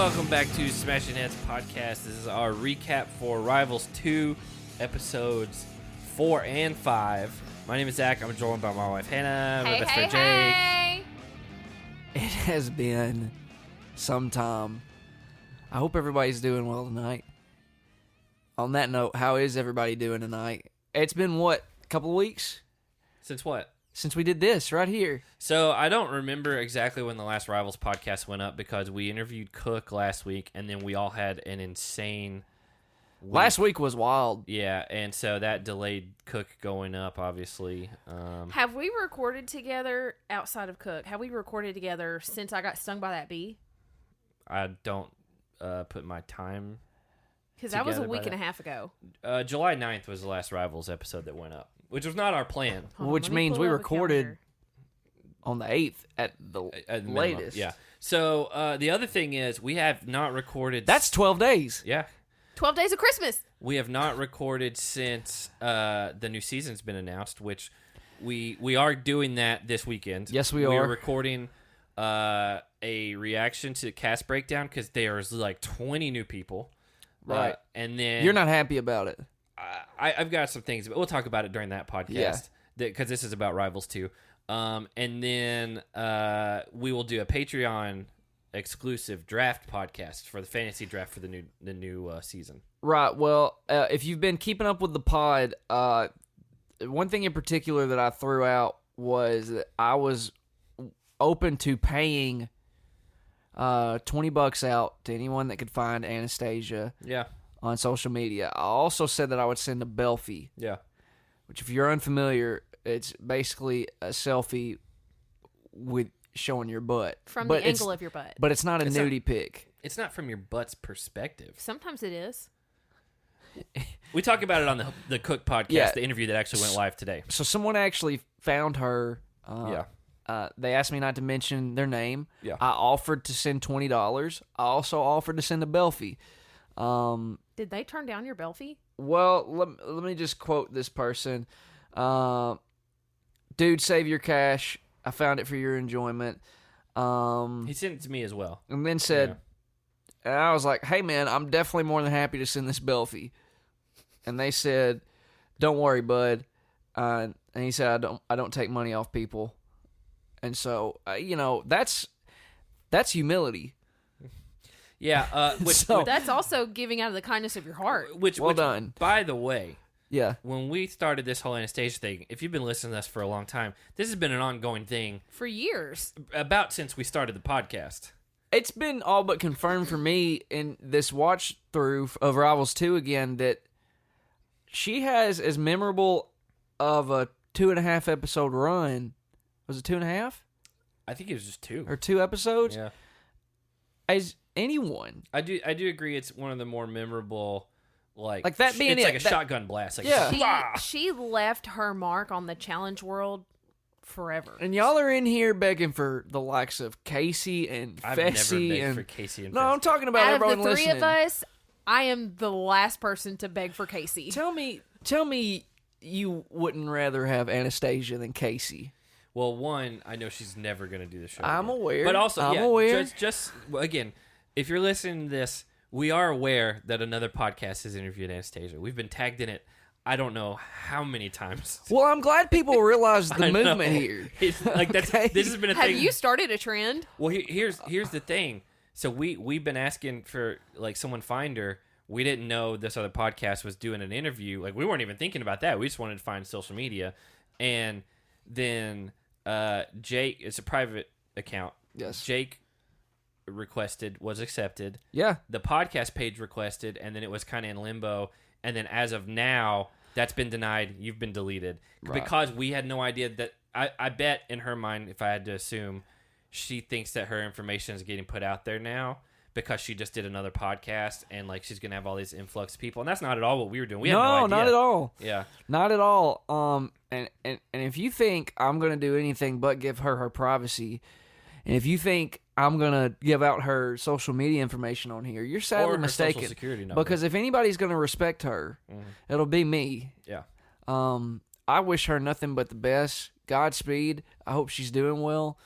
welcome back to Smashing Heads Podcast. This is our recap for Rivals 2, episodes 4 and 5. My name is Zach. I'm joined by my wife, Hannah, my best friend, Jeyyy. It has been some time. I hope everybody's doing well tonight. On that note, how is everybody doing tonight? It's been, what, a couple of weeks? Since what? Since we did this right here. So I don't remember exactly when the last Rivals podcast went up because we interviewed Cooke last week, and then we all had an insane week. Last week was wild. Yeah, and so that delayed Cooke going up, obviously. Have we recorded together outside of Cooke? Have we recorded together since I got stung by that bee? I don't put my time. Because that was a week and a half ago. July 9th was the last Rivals episode that went up, which was not our plan. Which means we recorded on the 8th at the latest. Yeah. So the other thing is we have not recorded. That's 12 days. Yeah. 12 days of Christmas. We have not recorded since the new season's been announced, which we are doing that this weekend. Yes, we are. We are recording a reaction to Cast Breakdown because there's like 20 new people. Right. And then you're not happy about it. I've got some things, but we'll talk about it during that podcast because this is about Rivals 2. And then we will do a Patreon exclusive draft podcast for the fantasy draft for the new season. Right. Well, if you've been keeping up with the pod, one thing in particular that I threw out was that I was open to paying $20 out to anyone that could find Anastasia. Yeah. On social media. I also said that I would send a belfie. Yeah. Which, if you're unfamiliar, it's basically a selfie with showing your butt. From the angle of your butt. But it's not a nudie pic. It's not from your butt's perspective. Sometimes it is. We talk about it on the Cooke podcast, the interview that actually went live today. So someone actually found her. They asked me not to mention their name. Yeah. I offered to send $20. I also offered to send a belfie. Did they turn down your belfie? Well, let me just quote this person. Dude, save your cash. I found it for your enjoyment. He sent it to me as well. And then said, and I was like, hey, man, I'm definitely more than happy to send this belfie. And they said, don't worry, bud. And he said, I don't take money off people. And so, that's humility. Yeah, that's also giving out of the kindness of your heart. Well done. By the way, yeah, when we started this whole Anastasia thing, if you've been listening to us for a long time, this has been an ongoing thing for years. About since we started the podcast. It's been all but confirmed for me in this watch through of Rivals 2 again that she has as memorable of a 2.5 episode run. Was it 2.5? I think it was just 2 or 2 episodes. Yeah, as anyone. I do agree. It's one of the more memorable. Like that being it's like a shotgun blast. Like, yeah, she left her mark on the challenge world forever. And y'all are in here begging for the likes of Casey and I've Fessy never begged and for Casey and no, Fessy. I'm talking about out everyone of the three listening. of us, I am the last person to beg for Casey. Tell me, you wouldn't rather have Anastasia than Casey. Well, one, I know she's never going to do the show. I'm again. aware. But also, I'm aware. Just again, if you're listening to this, we are aware that another podcast has interviewed Anastasia. We've been tagged in it, I don't know how many times. Well, I'm glad people realize the movement here. It's like that's Okay. This has been a thing. Have you started a trend? Well, here's the thing. So we've been asking for like someone find her. We didn't know this other podcast was doing an interview. Like we weren't even thinking about that. We just wanted to find social media, and then Jake, it's a private account. Yes. Jake requested, was accepted. Yeah. The podcast page requested, and then it was kind of in limbo. And then as of now, that's been denied. You've been deleted. Right. Because we had no idea that, I bet in her mind, if I had to assume, she thinks that her information is getting put out there now because she just did another podcast and like she's going to have all these influx of people. And that's not at all what we were doing. We had no idea. Not at all. Yeah. Not at all. And if you think I'm going to do anything but give her her privacy, and if you think I'm going to give out her social media information on here, you're sadly or mistaken. Social security number. Because if anybody's going to respect her, it'll be me. Yeah. I wish her nothing but the best. Godspeed. I hope she's doing well.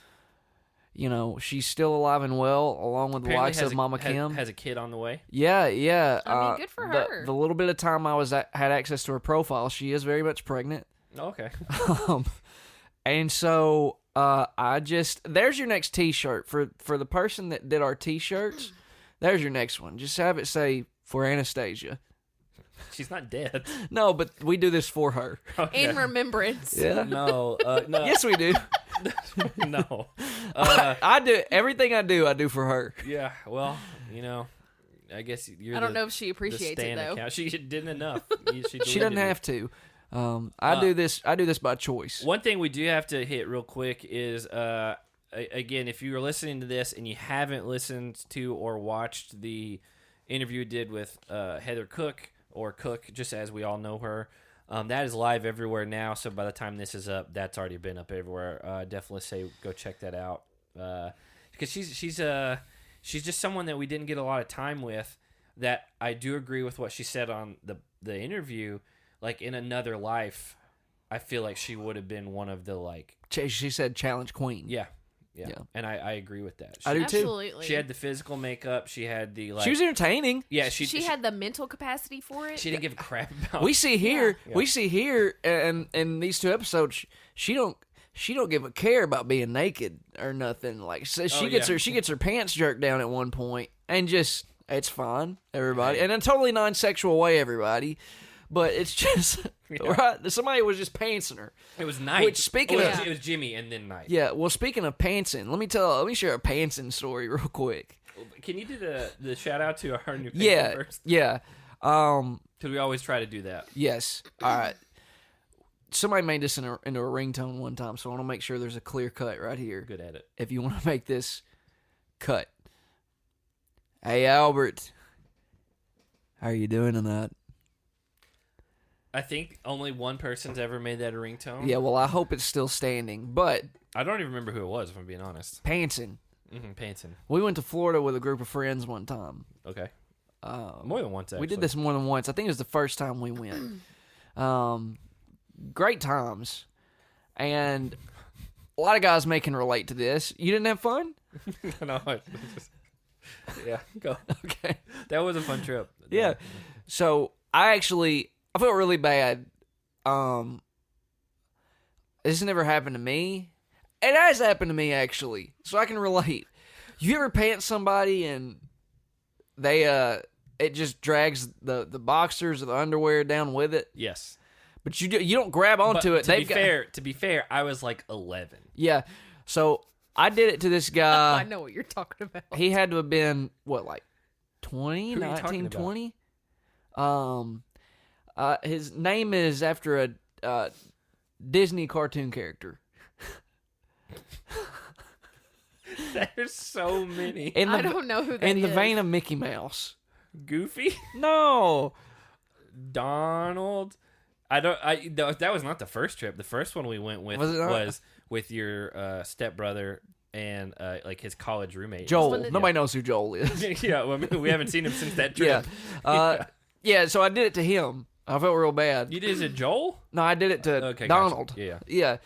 she's still alive and well, along with the Apparently likes of Mama Kim. has a kid on the way. Yeah. I mean, good for her. The little bit of time I had access to her profile, she is very much pregnant. Okay. And so there's your next T-shirt for the person that did our T-shirts. There's your next one. Just have it say for Anastasia. She's not dead. No, but we do this for her. Okay. In remembrance. Yeah. No. No. Yes, we do. No. I do everything I do for her. Yeah. Well, I guess you're. I don't know if she appreciates it though. Account. She didn't enough. She doesn't have to. I do this by choice. One thing we do have to hit real quick is, again, if you are listening to this and you haven't listened to or watched the interview we did with Heather Cooke, or Cook, just as we all know her, that is live everywhere now. So by the time this is up, that's already been up everywhere. Definitely say go check that out, because she's just someone that we didn't get a lot of time with. That I do agree with what she said on the interview. Like, in another life, I feel like she would have been one of the, She said challenge queen. Yeah. And I agree with that. I do too. Absolutely. She had the physical makeup. She had the, she was entertaining. Yeah. She had the mental capacity for it. She didn't give a crap about We see here, and in these 2 episodes, she don't give a care about being naked or nothing. Like, so she gets her pants jerked down at one point, and just, it's fine, everybody. And in a totally non-sexual way, everybody. But it's just, right? Somebody was just pantsing her. It was night. Which, speaking it was Jimmy and then night. Yeah, well, speaking of pantsing, let me share a pantsing story real quick. Can you do the shout out to our new patron first? Yeah. Because we always try to do that. Yes. All right. Somebody made this into a ringtone one time, so I want to make sure there's a clear cut right here. Good at it. If you want to make this cut. Hey, Albert. How are you doing tonight? I think only one person's ever made that a ringtone. Yeah, well, I hope it's still standing, but... I don't even remember who it was, if I'm being honest. Pantsing. Pantsing. We went to Florida with a group of friends one time. Okay. More than once, actually. We did this more than once. I think it was the first time we went. Great times. And a lot of guys may can relate to this. You didn't have fun? No. Yeah, go. Okay. That was a fun trip. Yeah. So, I felt really bad. This never happened to me. It has happened to me, actually. So I can relate. You ever pants somebody and they, it just drags the boxers or the underwear down with it? Yes. But you don't grab onto it. To be fair, I was like 11. Yeah. So I did it to this guy. I know what you're talking about. He had to have been, 20? Who are you talking 19, about? 20? His name is after a Disney cartoon character. There's so many. I don't know who that is. In the vein of Mickey Mouse. Goofy? No. Donald? That was not the first trip. The first one we went with was with your stepbrother and his college roommate. Joel. Nobody knows who Joel is. Yeah, well, we haven't seen him since that trip. Yeah. Yeah, so I did it to him. I felt real bad. You did it to Joel? No, I did it to Donald. Gotcha. Yeah.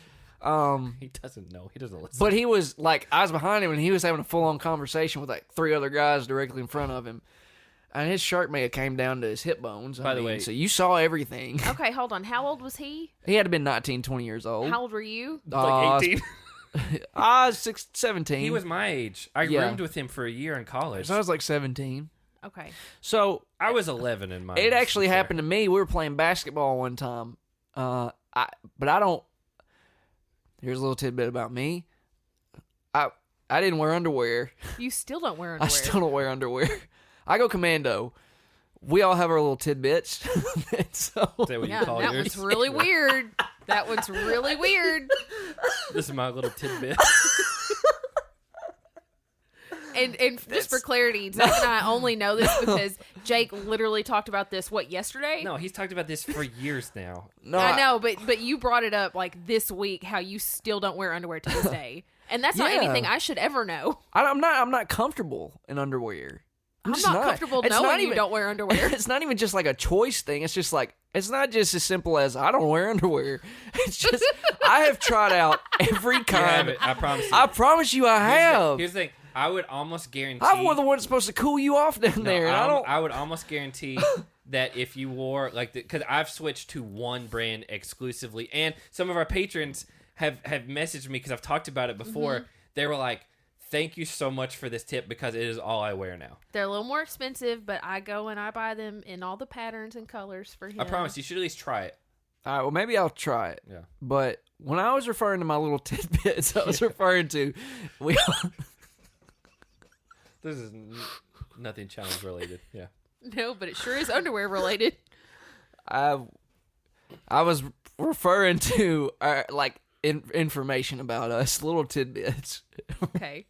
He doesn't know. He doesn't listen. But he was I was behind him and he was having a full-on conversation with 3 other guys directly in front of him. And his shirt may have came down to his hip bones. By the way. So you saw everything. Okay, hold on. How old was he? He had to been 19, 20 years old. How old were you? Like 18? 17. He was my age. I roomed with him for a year in college. So I was 17. Okay. So I was 11 in my. It actually happened to me. We were playing basketball one time. But I don't. Here's a little tidbit about me. I didn't wear underwear. You still don't wear underwear. I still don't wear underwear. I go commando. We all have our little tidbits. So, is that what you call yours? One's really weird. That one's really weird. This is my little tidbit. And just for clarity, Zach and I only know this because Jake literally talked about this, yesterday? No, he's talked about this for years now. No, I know, but you brought it up this week, how you still don't wear underwear to this day. And that's not anything I should ever know. I'm not comfortable in underwear. I'm not comfortable knowing you don't wear underwear. It's not even just like a choice thing. It's just like, it's not just as simple as I don't wear underwear. It's just, I have tried out every kind. I promise you. I promise you I have. Here's the thing. I would almost guarantee. I'm the one that's supposed to cool you off down there. And I would almost guarantee that if you wore, like, because I've switched to one brand exclusively, and some of our patrons have messaged me because I've talked about it before. Mm-hmm. They were like, thank you so much for this tip because it is all I wear now. They're a little more expensive, but I go and I buy them in all the patterns and colors for him. I promise you should at least try it. All right, well, maybe I'll try it. Yeah. But when I was referring to my little tidbits, I was referring to... This is nothing challenge related. Yeah. No, but it sure is underwear related. I was referring to information about us, little tidbits. Okay.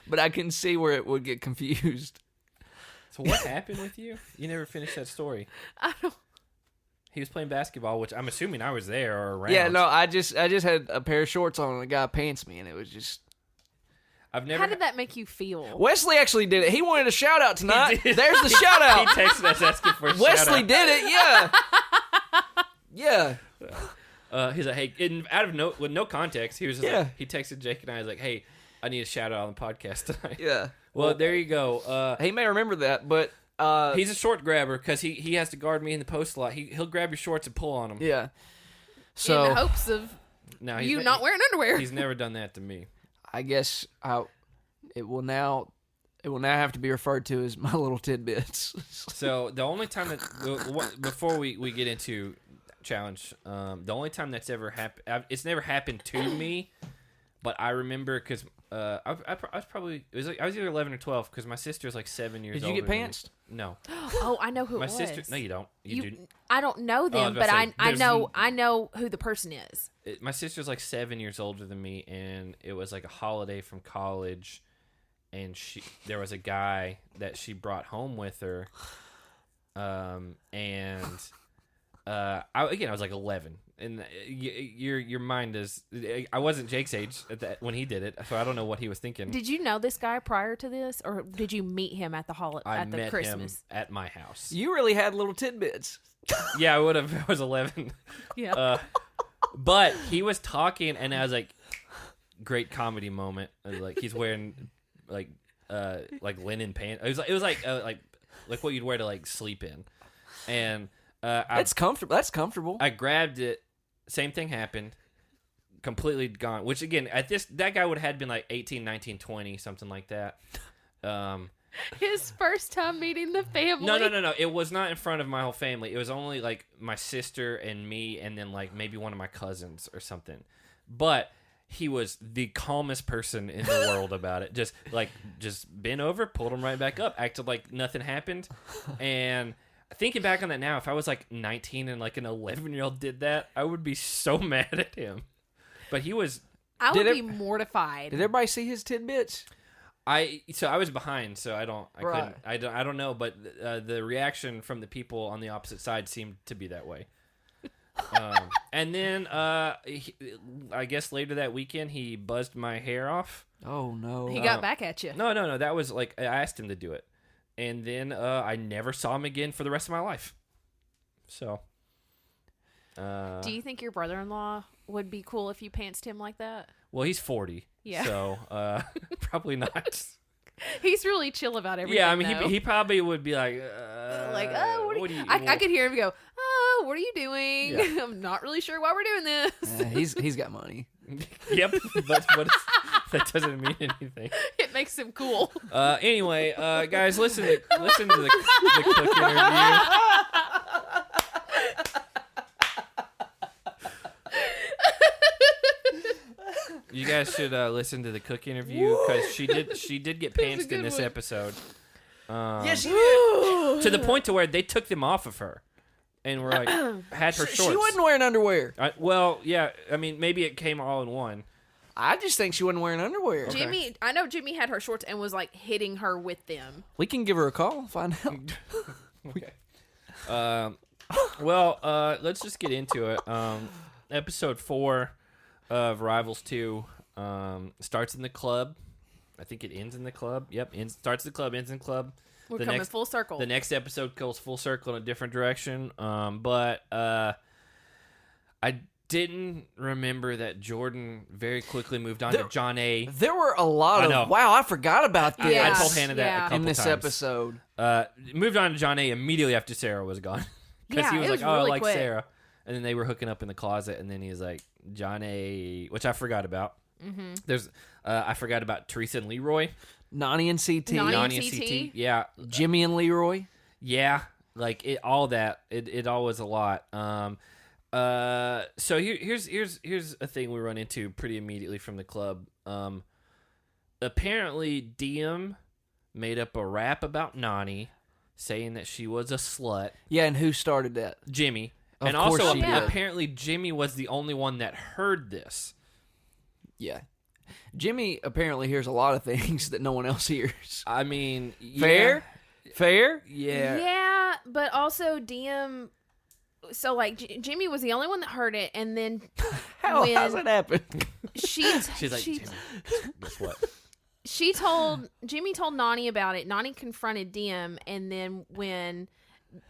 But I can see where it would get confused. So what happened with you? You never finished that story. I don't. He was playing basketball, which I'm assuming I was there or around. Yeah, no, I just had a pair of shorts on and a guy pants me, and it was just. How did that make you feel? Wesley actually did it. He wanted a shout out tonight. There's the shout out. He texted us asking for a Wesley shout out. did it, yeah. Yeah. He's like, hey, with no context, he was just like, he texted Jake and I was like, hey, I need a shout out on the podcast tonight. Yeah. Well, there you go. He may remember that, but he's a short grabber because he has to guard me in the post a lot. He'll grab your shorts and pull on them. Yeah. So in the hopes of you not wearing underwear. He's never done that to me. I guess it will now have to be referred to as my little tidbits. So the only time that before we get into challenge, the only time that's ever happened, it's never happened to me, but I remember because I was either 11 or 12 because my sister's like 7 years old. Did you get pantsed? No. Oh, I know who my it was. sister. No, you don't. You do. I don't know them, but I know who the person is. My sister's like 7 years older than me, and it was like a holiday from college, and there was a guy that she brought home with her, and I was like 11, and your mind is. I wasn't Jake's age when he did it, so I don't know what he was thinking. Did you know this guy prior to this, or did you meet him at the I met Christmas him at my house. You really had little tidbits. Yeah, I would have. I was 11. Yeah. But he was talking, and I was like, great comedy moment. Like he's wearing like linen pants. It was like what you'd wear to like sleep in, and that's comfortable. That's comfortable. I grabbed it. Same thing happened. Completely gone. Which again, that guy would have been like 18, 19, 20, something like that. His first time meeting the family. No. It was not in front of my whole family. It was only like my sister and me, and then like maybe one of my cousins or something. But he was the calmest person in the world about it. Just bent over, pulled him right back up, acted like nothing happened. And thinking back on that now, if I was like 19 and like an 11-year-old did that, I would be so mad at him. But he was. I would be mortified. Did everybody see his tidbits? I was behind, so I don't know, but the reaction from the people on the opposite side seemed to be that way. And then I guess later that weekend he buzzed my hair off. Oh no! He got back at you. No. That was like I asked him to do it, and then I never saw him again for the rest of my life. So. Do you think your brother-in-law would be cool if you pantsed him like that? Well, he's 40. Yeah. So, probably not. He's really chill about everything. Yeah, I mean, he probably would be like, what are you? I could hear him go, "Oh, what are you doing? Yeah. I'm not really sure why we're doing this." He's got money. Yep, but that doesn't mean anything. It makes him cool. Anyway, guys, listen to the Cook interview. You guys should listen to the Cook interview because she did get pantsed in this episode. Yes, she did. To the point to where they took them off of her, and were like had her shorts. She wasn't wearing underwear. Well, yeah. I mean, maybe it came all in one. I just think she wasn't wearing underwear. Okay. I know Jimmy had her shorts and was like hitting her with them. We can give her a call, find out. Okay. Well, let's just get into it. Episode 4 of Rivals 2 starts in the club. I think it ends in the club. Yep, starts the club, ends in club. We're coming full circle. The next episode goes full circle in a different direction. But I didn't remember that Jordyn very quickly moved on to John A. There were a lot of wow, I forgot about this. I told Hannah that a couple in this times. episode. Moved on to John A. immediately after Sarah was gone. Because he was like, really I like quick. Sarah. And then they were hooking up in the closet, and then he was like, John A., which I forgot about. Mm-hmm. There's, I forgot about Teresa and Leroy. Nani and CT. Nani and CT. Yeah. Jimmy and Leroy. Yeah. Like, all that. It all was a lot. So here's a thing we run into pretty immediately from the club. Apparently, Diem made up a rap about Nani, saying that she was a slut. Yeah, and who started that? Jimmy. Of and course also, she did. apparently, Jimmy was the only one that heard this. Yeah. Jimmy apparently hears a lot of things that no one else hears. I mean, Fair? Yeah. Yeah, but also Diem. So like Jimmy was the only one that heard it, and then How's that happen? She's like, Jimmy, guess what? Jimmy told Nani about it. Nani confronted Diem, and then when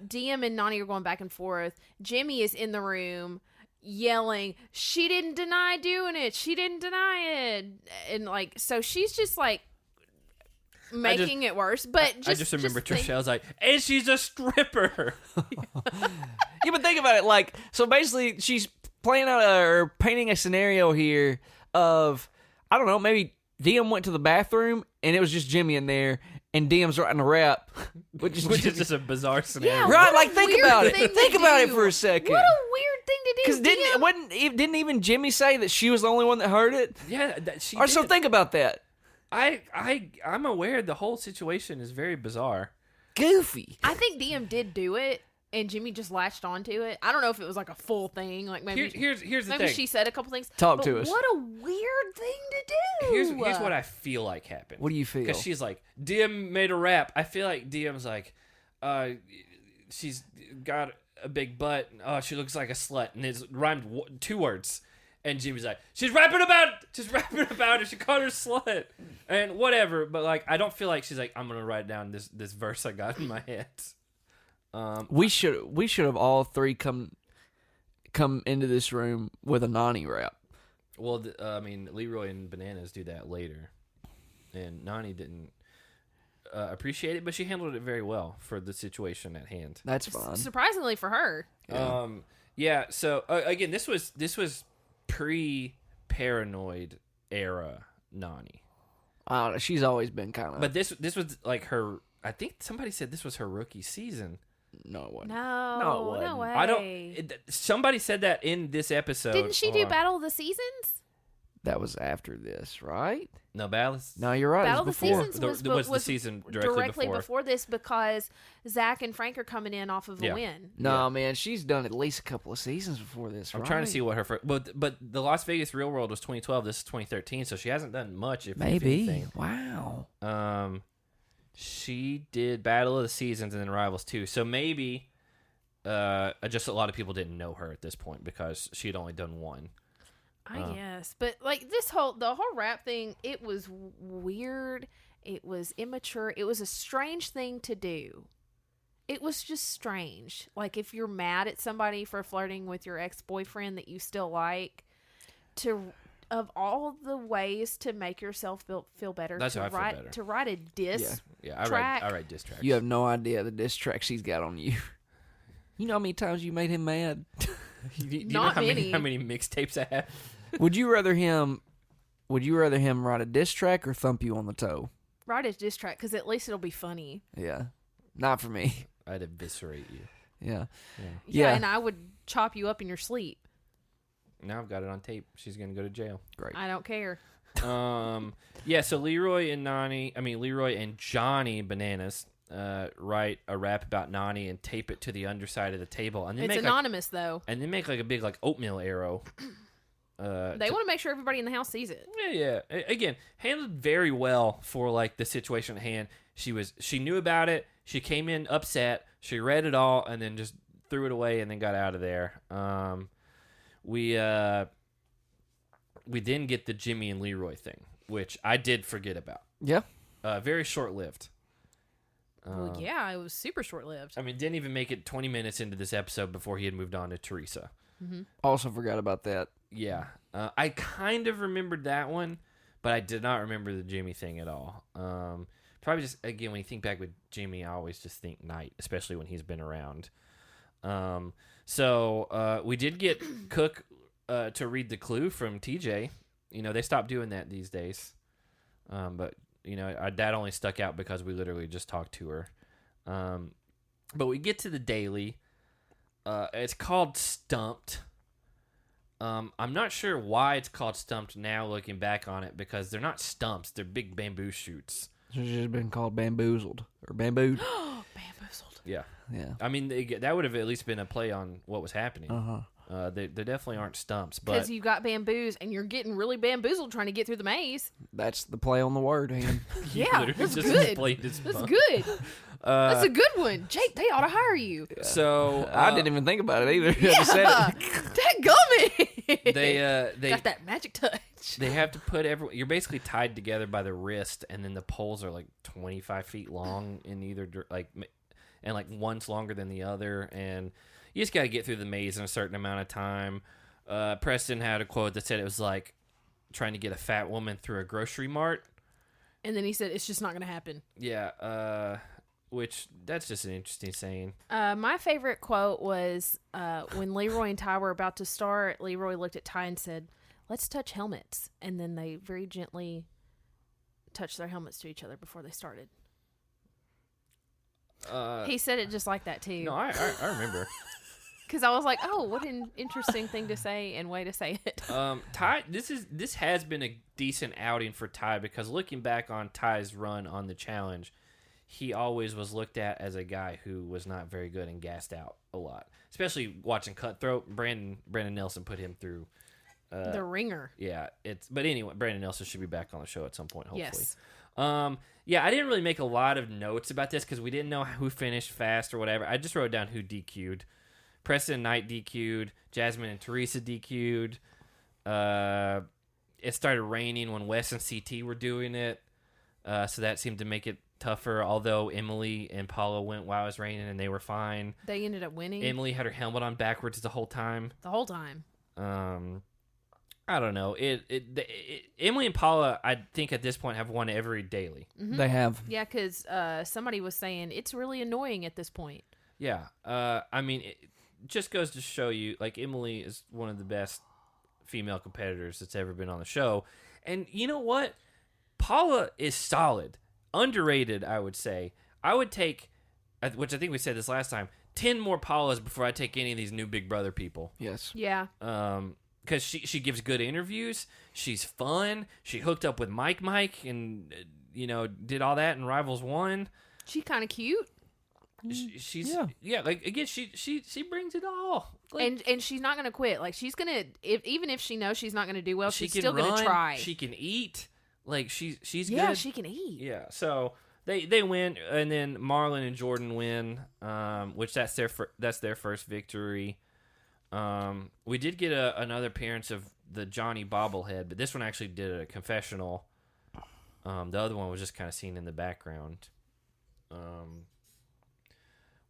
Diem and Nani are going back and forth, Jimmy is in the room yelling, "She didn't deny doing it. She didn't deny it." And like, so she's just like making it worse. But I just remember Trishelle like, and she's a stripper. Yeah, but think about it. Like, so basically, she's playing out or painting a scenario here of, I don't know, maybe Diem went to the bathroom and it was just Jimmy in there, and Diem's writing a rap, which is just a bizarre scenario. Yeah, right? Like, think weird about it. thing to Think about it do. for a second. What a weird thing to do. Because didn't even Jimmy say that she was the only one that heard it? Yeah, she Or so did. think about that. I'm aware the whole situation is very bizarre. Goofy. I think Diem did do it, and Jimmy just latched onto it. I don't know if it was like a full thing. Like maybe Here's the maybe thing. she said a couple things. Talk but to us. What a weird thing to do. Here's what I feel like happened. What do you feel? Because she's like, Diem made a rap. I feel like Diem's like, she's got a big butt. Oh, she looks like a slut, and it's rhymed 2 words. And Jimmy's like, she's rapping about it. She called her slut and whatever. But like, I don't feel like she's like, I'm gonna write down this verse I got in my head. We should have all three come into this room with a Nani rap. Well, I mean, Leroy and Bananas do that later, and Nani didn't appreciate it, but she handled it very well for the situation at hand. That's fine. Surprisingly for her. Yeah. So again, this was pre-paranoid era Nani. I don't know. She's always been kind of. But this was like her. I think somebody said this was her rookie season. No, it wasn't. No, it wasn't. no way. I don't. Somebody said that in this episode. Didn't she do Battle of the Seasons? That was after this, right? No, Ballas. No, you're right. Battle It of was the before. Seasons was was the season directly before. this because Zach and Frank are coming in off of a win. No, man, she's done at least a couple of seasons before this. I'm trying to see what her first. But the Las Vegas Real World was 2012. This is 2013, so she hasn't done much. If maybe. anything. Wow. She did Battle of the Seasons and then Rivals 2. So maybe, just a lot of people didn't know her at this point because she had only done one. I guess. But like the whole rap thing, it was weird. It was immature. It was a strange thing to do. It was just strange. Like if you're mad at somebody for flirting with your ex-boyfriend that you still like, of all the ways to make yourself feel better, That's how I feel better. To write a diss Yeah, track. I write diss tracks. You have no idea the diss track she's got on you. You know how many times you made him mad? Do you Not know many. how many mixtapes I have? Would you rather him write a diss track or thump you on the toe? Write a diss track because at least it'll be funny. Yeah. Not for me. I'd eviscerate you. Yeah. Yeah, and I would chop you up in your sleep. Now I've got it on tape. She's gonna go to jail. Great. I don't care. Yeah. So Leroy and Johnny Bananas write a rap about Nani and tape it to the underside of the table, and then It's anonymous though. And then make like a big like oatmeal arrow. They want to make sure everybody in the house sees it. Yeah. Again, handled very well for like the situation at hand. She knew about it. She came in upset. She read it all and then just threw it away and then got out of there. We then get the Jimmy and Leroy thing, which I did forget about Yeah. Very short-lived. Well, yeah, it was super short-lived. I mean, didn't even make it 20 minutes into this episode before he had moved on to Teresa. Also forgot about that. Yeah. I kind of remembered that one, but I did not remember the Jimmy thing at all. Probably just, again, when you think back with Jimmy, I always just think Night, especially when he's been around. So we did get Cooke to read the clue from TJ. You know, they stopped doing that these days. But, you know, that only stuck out because we literally just talked to her. But we get to the daily. It's called Stumped. I'm not sure why it's called Stumped now looking back on it, because they're not stumps. They're big bamboo shoots. It's just been called bamboozled or bambooed. Bamboozled. Yeah. Yeah. I mean, that would have at least been a play on what was happening. They definitely aren't stumps. Because you got bamboos and you're getting really bamboozled trying to get through the maze. That's the play on the word, hand. Yeah, that's good. That's That's good. That's a good one. Jake, they ought to hire you. So I didn't even think about it either. I just said Yeah. it. Dadgummit. they got that magic touch. They have to put you're basically tied together by the wrist, and then the poles are like 25 feet long in either and like one's longer than the other, and you just got to get through the maze in a certain amount of time. Preston had a quote that said it was like trying to get a fat woman through a grocery mart. And then he said, it's just not going to happen. Yeah, which that's just an interesting saying. My favorite quote was when Leroy and Ty were about to start, Leroy looked at Ty and said, let's touch helmets. And then they very gently touched their helmets to each other before they started. He said it just like that, too. No, I remember. Because I was like, oh, what an interesting thing to say and way to say it. Ty, this has been a decent outing for Ty, because looking back on Ty's run on the challenge, he always was looked at as a guy who was not very good and gassed out a lot. Especially watching Cutthroat. Brandon Nelson put him through the ringer. Yeah, but anyway, Brandon Nelson should be back on the show at some point, hopefully. Yes. Yeah, I didn't really make a lot of notes about this because we didn't know who finished fast or whatever. I just wrote down who DQ'd. Preston and Knight DQ'd. Jasmine and Teresa DQ'd. It started raining when Wes and CT were doing it, so that seemed to make it tougher, although Emily and Paula went while it was raining and they were fine. They ended up winning. Emily had her helmet on backwards the whole time. The whole time. I don't know. Emily and Paula, I think at this point, have won every daily. Mm-hmm. They have. Yeah, because somebody was saying it's really annoying at this point. Yeah. I mean, it just goes to show you, like, Emily is one of the best female competitors that's ever been on the show. And you know what? Paula is solid. Underrated, I would say. I would take, which I think we said this last time, 10 more Paulas before I take any of these new Big Brother people. Yes. Yeah. Because she gives good interviews. She's fun. She hooked up with Mike and, did all that in Rivals 1. She's kind of cute. She's like, again, she brings it all. Like, and she's not going to quit. Like, she's going to, even if she knows she's not going to do well, she's still going to try. She can eat. Like, she's good. Yeah, she can eat. Yeah, so they win, and then Marlon and Jordyn win, which that's their first victory. We did get another appearance of the Johnny bobblehead, but this one actually did a confessional. The other one was just kind of seen in the background.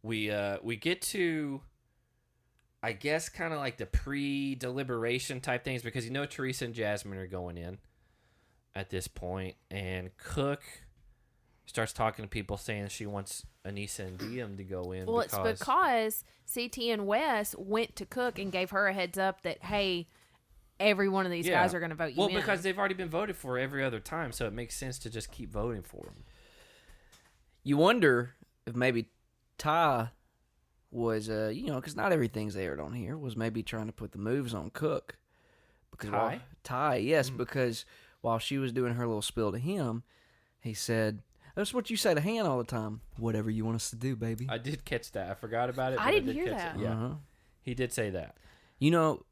We get to, I guess, kind of like the pre-deliberation type things, because Teresa and Jasmine are going in at this point, and Cooke starts talking to people saying she wants Anissa and Diem to go in. Well, it's because CT and Wes went to Cooke and gave her a heads up that, hey, every one of these guys are going to vote you in. Well, because they've already been voted for every other time, so it makes sense to just keep voting for them. You wonder if maybe Ty was, because not everything's aired on here, was maybe trying to put the moves on Cooke. Because Ty, yes, because while she was doing her little spill to him, he said, that's what you say to Han all the time. Whatever you want us to do, baby. I did catch that. I forgot about it. I didn't hear that. Yeah, he did say that. You know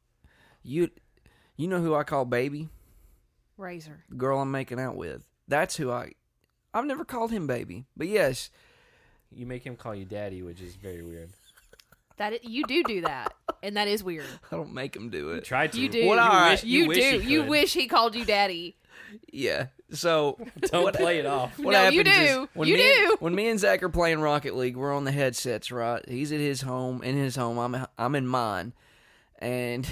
who I call baby? Razor. The girl I'm making out with. That's who I've never called him baby. But yes. You make him call you daddy, which is very weird. You do that, and that is weird. I don't make him do it. Tried to. You do. Well, you wish he called you daddy. Yeah. So Don't play it off. What No, happens you do. is when me and Zach are playing Rocket League, we're on the headsets, right? He's at his home. I'm in mine, and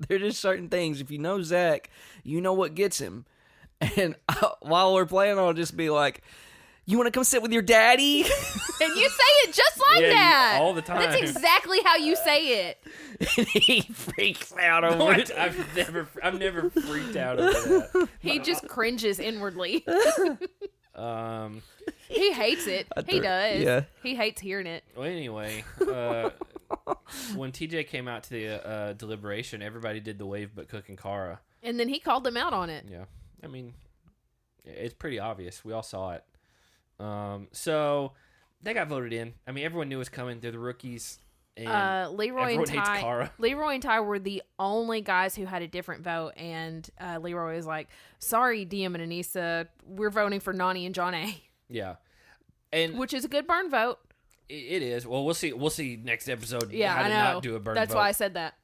there's just certain things. If you know Zach, you know what gets him. And while we're playing, I'll just be like, "You want to come sit with your daddy?" And you say it just like that. all the time. That's exactly how you say it. And he freaks out over What? it. I've never freaked out over that. He just cringes inwardly. He hates it. He does. Yeah. He hates hearing it. Well, anyway, when TJ came out to the deliberation, everybody did the wave but Cook and Kara. And then he called them out on it. Yeah, I mean, it's pretty obvious. We all saw it. So they got voted in. I mean, everyone knew it was coming. They're the rookies. And Leroy and everyone hates Ty. Kara. Leroy and Ty were the only guys who had a different vote, and Leroy was like, "Sorry, DM and Anissa, we're voting for Nani and John A." Yeah, and Which is a good burn vote. it is. Well, we'll see. We'll see next episode. Yeah, how I to know. not do a burn That's vote. why I said that.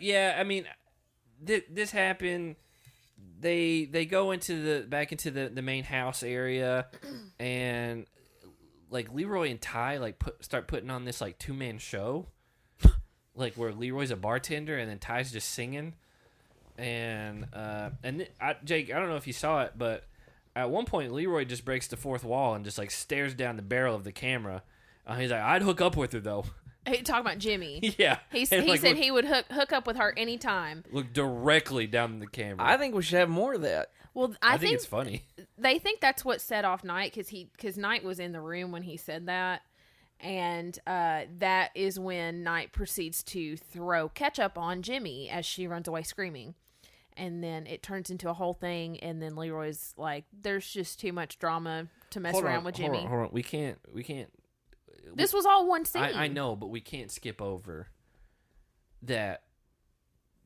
Yeah. I mean, this happened. They go back into the main house area, and like Leroy and Ty start putting on this like 2-man show, like where Leroy's a bartender and then Ty's just singing, and Jake, I don't know if you saw it, but at one point Leroy just breaks the fourth wall and just like stares down the barrel of the camera. He's like, "I'd hook up with her though." He talking about Jimmy. Yeah, He And, like, said he would hook up with her anytime. look directly down the camera. I think we should have more of that. Well, I think it's funny. They think that's what set off Knight because Knight was in the room when he said that, and that is when Knight proceeds to throw ketchup on Jimmy as she runs away screaming, and then it turns into a whole thing. And then Leroy's like, "There's just too much drama to mess around with Jimmy." Hold on. We can't. This was all one scene. I know, but we can't skip over that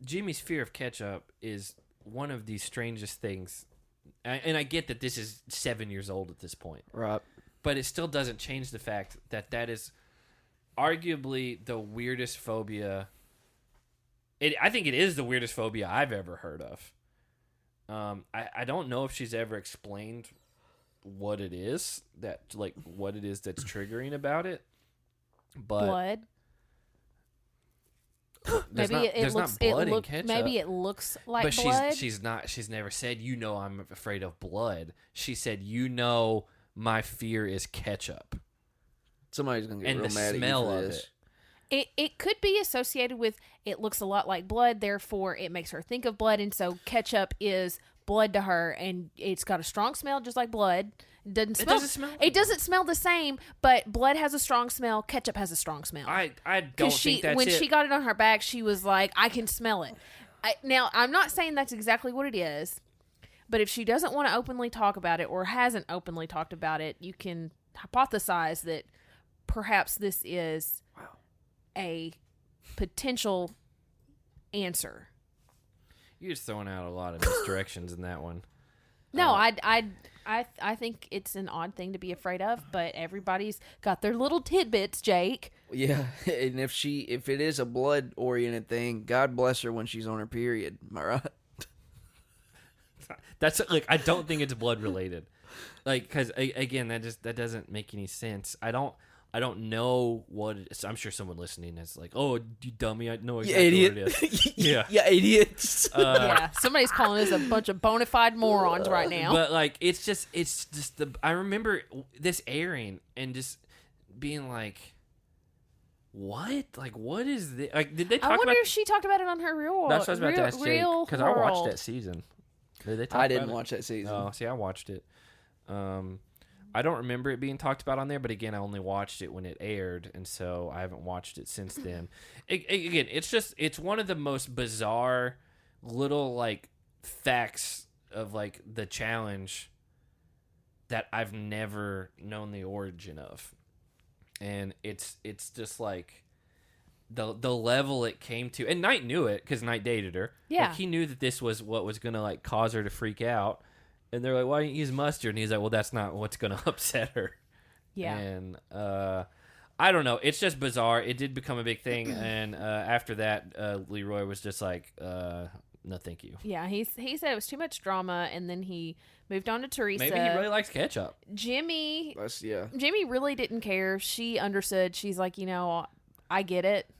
Jimmy's fear of ketchup is one of the strangest things. And I get that this is 7 years old at this point. Right. But it still doesn't change the fact that is arguably the weirdest phobia. I think it is the weirdest phobia I've ever heard of. I don't know if she's ever explained what it is that's triggering about it, but blood. there's Maybe not blood in ketchup. Maybe it looks like but blood. she's never said, I'm afraid of blood. She said, my fear is ketchup Somebody's gonna get and real the mad at you smell for of this. It could be associated with it looks a lot like blood, therefore it makes her think of blood, and so ketchup is blood to her, and it's got a strong smell just like blood. It doesn't smell the same, but blood has a strong smell, ketchup has a strong smell. I don't think that's when it. she got it on her back, she was like, I can smell it. Now, I'm not saying that's exactly what it is, but if she doesn't want to openly talk about it or hasn't openly talked about it, you can hypothesize that perhaps this is a potential answer. You're just throwing out a lot of misdirections in that one. No, I think it's an odd thing to be afraid of, but everybody's got their little tidbits, Jake. Yeah, and if it is a blood oriented thing, God bless her when she's on her period. Am I right? That's like, I don't think it's blood related. Like, because again, that doesn't make any sense. I don't know what it is. I'm sure someone listening is like, "Oh, you dummy! I know exactly what it is." Yeah, yeah, idiots. Yeah, somebody's calling us a bunch of bona fide morons right now. But like, it's just I remember this airing and just being like, "What? Like, what is this? Like, did they talk I wonder about?" if she talked about it on her real. That's what I was about to ask Jake, because I watched world. that season. Did they talk I about didn't it? watch that season. Oh, see, I watched it. I don't remember it being talked about on there, but again, I only watched it when it aired, and so I haven't watched it since then. Again, it's one of the most bizarre little like facts of like the challenge that I've never known the origin of, and it's just like the level it came to, and Knight knew it because Knight dated her. Yeah, like, he knew that this was what was gonna like cause her to freak out. And they're like, "Why don't you use mustard?" And he's like, "Well, that's not what's going to upset her." Yeah. And I don't know. It's just bizarre. It did become a big thing. And after that, Leroy was just like, no, thank you. Yeah, he said it was too much drama, and then he moved on to Teresa. Maybe he really likes ketchup. Jimmy Yeah. Jimmy really didn't care. She understood. She's like, I get it.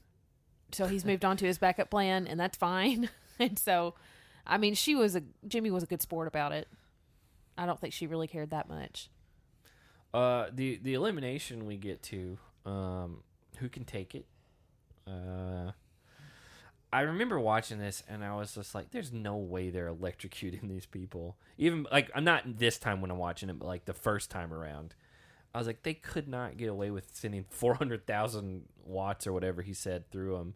So he's moved on to his backup plan, and that's fine. And so, I mean, Jimmy was a good sport about it. I don't think she really cared that much. The elimination we get to, who can take it? I remember watching this, and I was just like, "There's no way they're electrocuting these people." Even like, I'm not this time when I'm watching it, but like the first time around, I was like, they could not get away with sending 400,000 watts or whatever he said through them.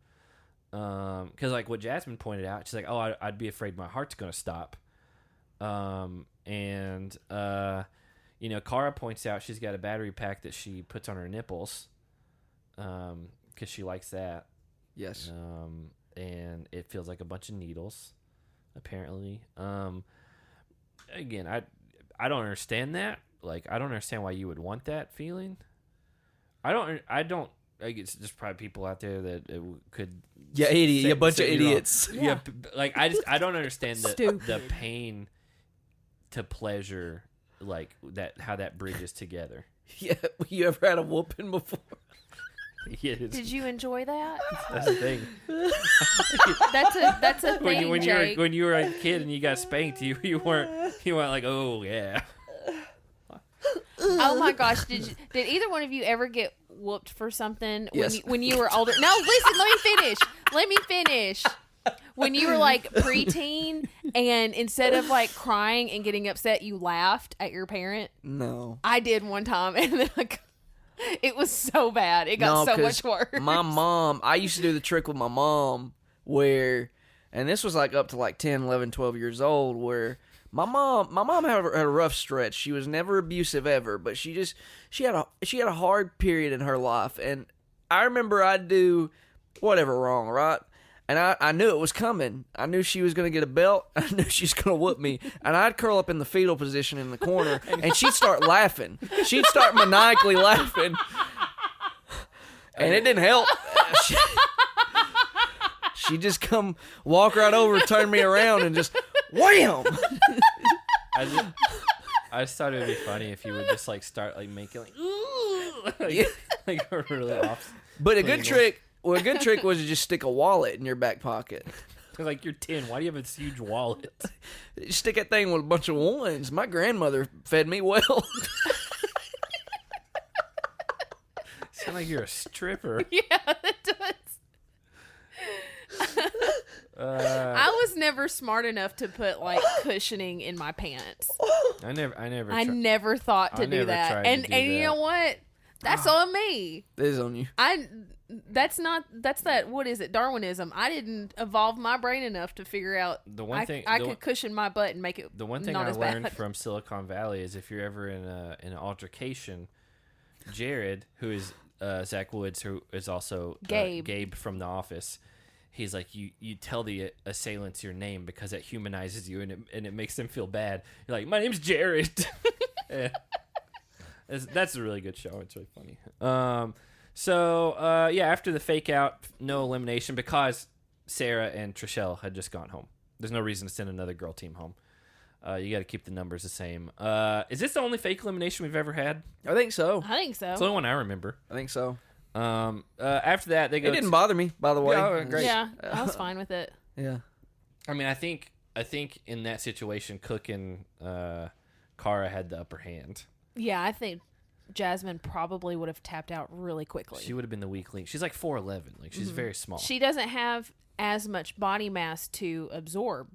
Because like what Jasmine pointed out, she's like, "Oh, I'd be afraid my heart's gonna stop." Kara points out she's got a battery pack that she puts on her nipples, because she likes that. Yes. And it feels like a bunch of needles, apparently. Again, I don't understand that. Like, I don't understand why you would want that feeling. I don't. Like, it's just probably people out there that could. Yeah, idiot. You bunch of idiots. Yeah. Like, I don't understand the pain to pleasure, like that, how that bridges together. Yeah. You ever had a whooping before? Yeah, Did you enjoy that? That's the thing. That's a thing, when you were a kid and you got spanked, you weren't like, oh yeah. Oh my gosh! Did either one of you ever get whooped for something Yes. when you were older? No, listen. Let me finish. When you were like preteen, and instead of like crying and getting upset, you laughed at your parent. No. I did one time, and then it was so bad. It got so much worse. My mom, I used to do the trick with my mom where, and this was like up to like 10, 11, 12 years old, where my mom had a rough stretch. She was never abusive ever, but she had a hard period in her life. And I remember I'd do whatever wrong, right? And I knew it was coming. I knew she was going to get a belt. I knew she was going to whoop me. And I'd curl up in the fetal position in the corner, and she'd start laughing. She'd start maniacally laughing. And it didn't help. She'd just come, walk right over, turn me around, and just wham! I just thought it would be funny if you would just like start like making like, ooh, like really off. But a good trick was to just stick a wallet in your back pocket. Like, you're 10. Why do you have this huge wallet? You stick that thing with a bunch of ones. My grandmother fed me well. Sound like you're a stripper. Yeah, it does. I was never smart enough to put like cushioning in my pants. I never thought to do that. And you know what? That's on me. It is on you. That's that, what is it, Darwinism. I didn't evolve my brain enough to figure out I could cushion my butt and make it the one thing not I as learned bad. from Silicon Valley is if you're ever in an altercation, Jared, who is Zach Woods, who is also Gabe from The Office, he's like, you tell the assailants your name because it humanizes you and it makes them feel bad. You're like, my name's Jared. Yeah. That's a really good show. It's really funny. After the fake out, no elimination because Sarah and Trishelle had just gone home. There's no reason to send another girl team home. You got to keep the numbers the same. Is this the only fake elimination we've ever had? I think so. It's the only one I remember. I think so. After that, they go. It didn't bother me, by the way. Yeah, great. Yeah, I was fine with it. Yeah. I mean, I think in that situation, Cook and Kara had the upper hand. Yeah, I think Jasmine probably would have tapped out really quickly. She would have been the weak link. She's like 4'11". Like, she's very small. She doesn't have as much body mass to absorb.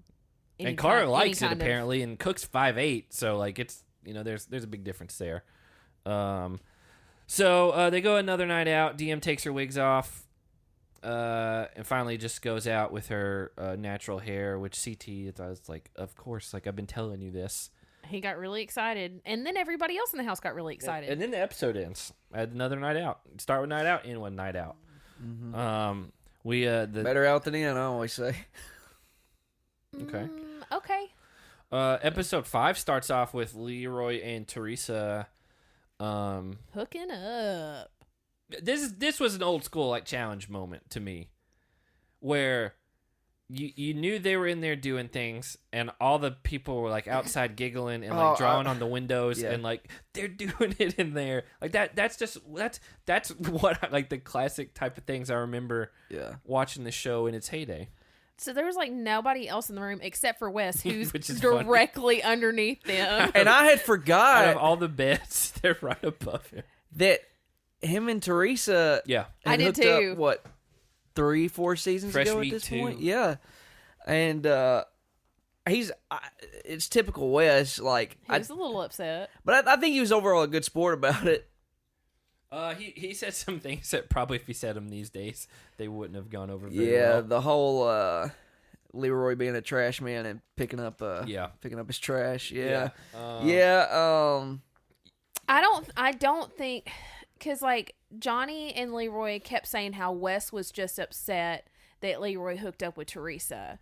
And Kara likes it, apparently, and Cook's 5'8", so, like, it's, there's a big difference there. So they go another night out. DM takes her wigs off, and finally just goes out with her natural hair, which CT, I was like, of course, like, I've been telling you this. He got really excited, and then everybody else in the house got really excited. And then the episode ends. I had another night out. Start with night out, end with night out. Mm-hmm. Better out than in, I always say. Okay. Okay. Episode 5 starts off with Leroy and Teresa hooking up. This was an old school like challenge moment to me, where you knew they were in there doing things, and all the people were like outside giggling and like drawing on the windows, and like they're doing it in there. Like that's what like the classic type of things I remember watching the show in its heyday. So there was like nobody else in the room except for Wes, who's directly underneath them. And I had forgot out of all the beds, they're right above him. That him and Teresa I did too. Up, what, 3-4 seasons Fresh ago at meat this too. point? Yeah. And it's typical Wes. Like, He was a little upset. But I think he was overall a good sport about it. He said some things that probably if he said them these days, they wouldn't have gone over very Yeah, well. the whole Leroy being a trash man and picking up his trash. Yeah. I don't think, because like Johnny and Leroy kept saying how Wes was just upset that Leroy hooked up with Teresa.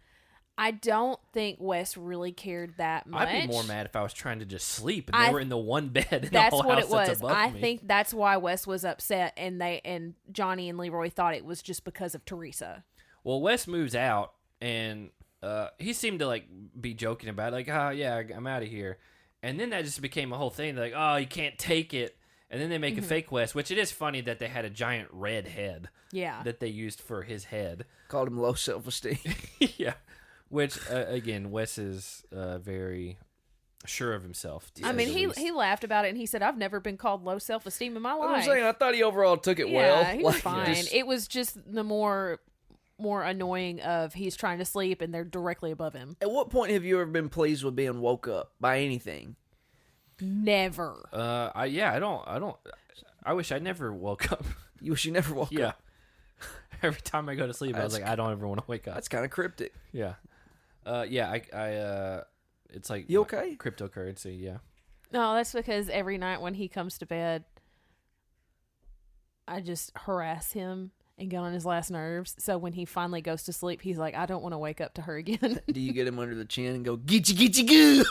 I don't think Wes really cared that much. I'd be more mad if I was trying to just sleep and they were in the one bed in that's the whole what house it was. that's above I me. think that's why Wes was upset, and Johnny and Leroy thought it was just because of Teresa. Well, Wes moves out, and he seemed to like be joking about it, like, oh yeah, I'm out of here. And then that just became a whole thing. They're like, oh, you can't take it. And then they make a fake Wes, which it is funny that they had a giant red head. Yeah. That they used for his head. Called him low self-esteem. Yeah. Which, again, Wes is very sure of himself. I mean, he laughed about it, and he said, I've never been called low self-esteem in my life. I'm saying, I thought he overall took it well. Yeah, he was fine. It was just the more annoying of he's trying to sleep, and they're directly above him. At what point have you ever been pleased with being woke up by anything? Never. I wish I never woke up. You wish you never woke up? Yeah. Every time I go to sleep, I was like, I don't ever want to wake up. That's kind of cryptic. Yeah. It's like you okay? Cryptocurrency, yeah. No, that's because every night when he comes to bed, I just harass him and get on his last nerves. So when he finally goes to sleep, he's like, I don't want to wake up to her again. Do you get him under the chin and go, get you, goo?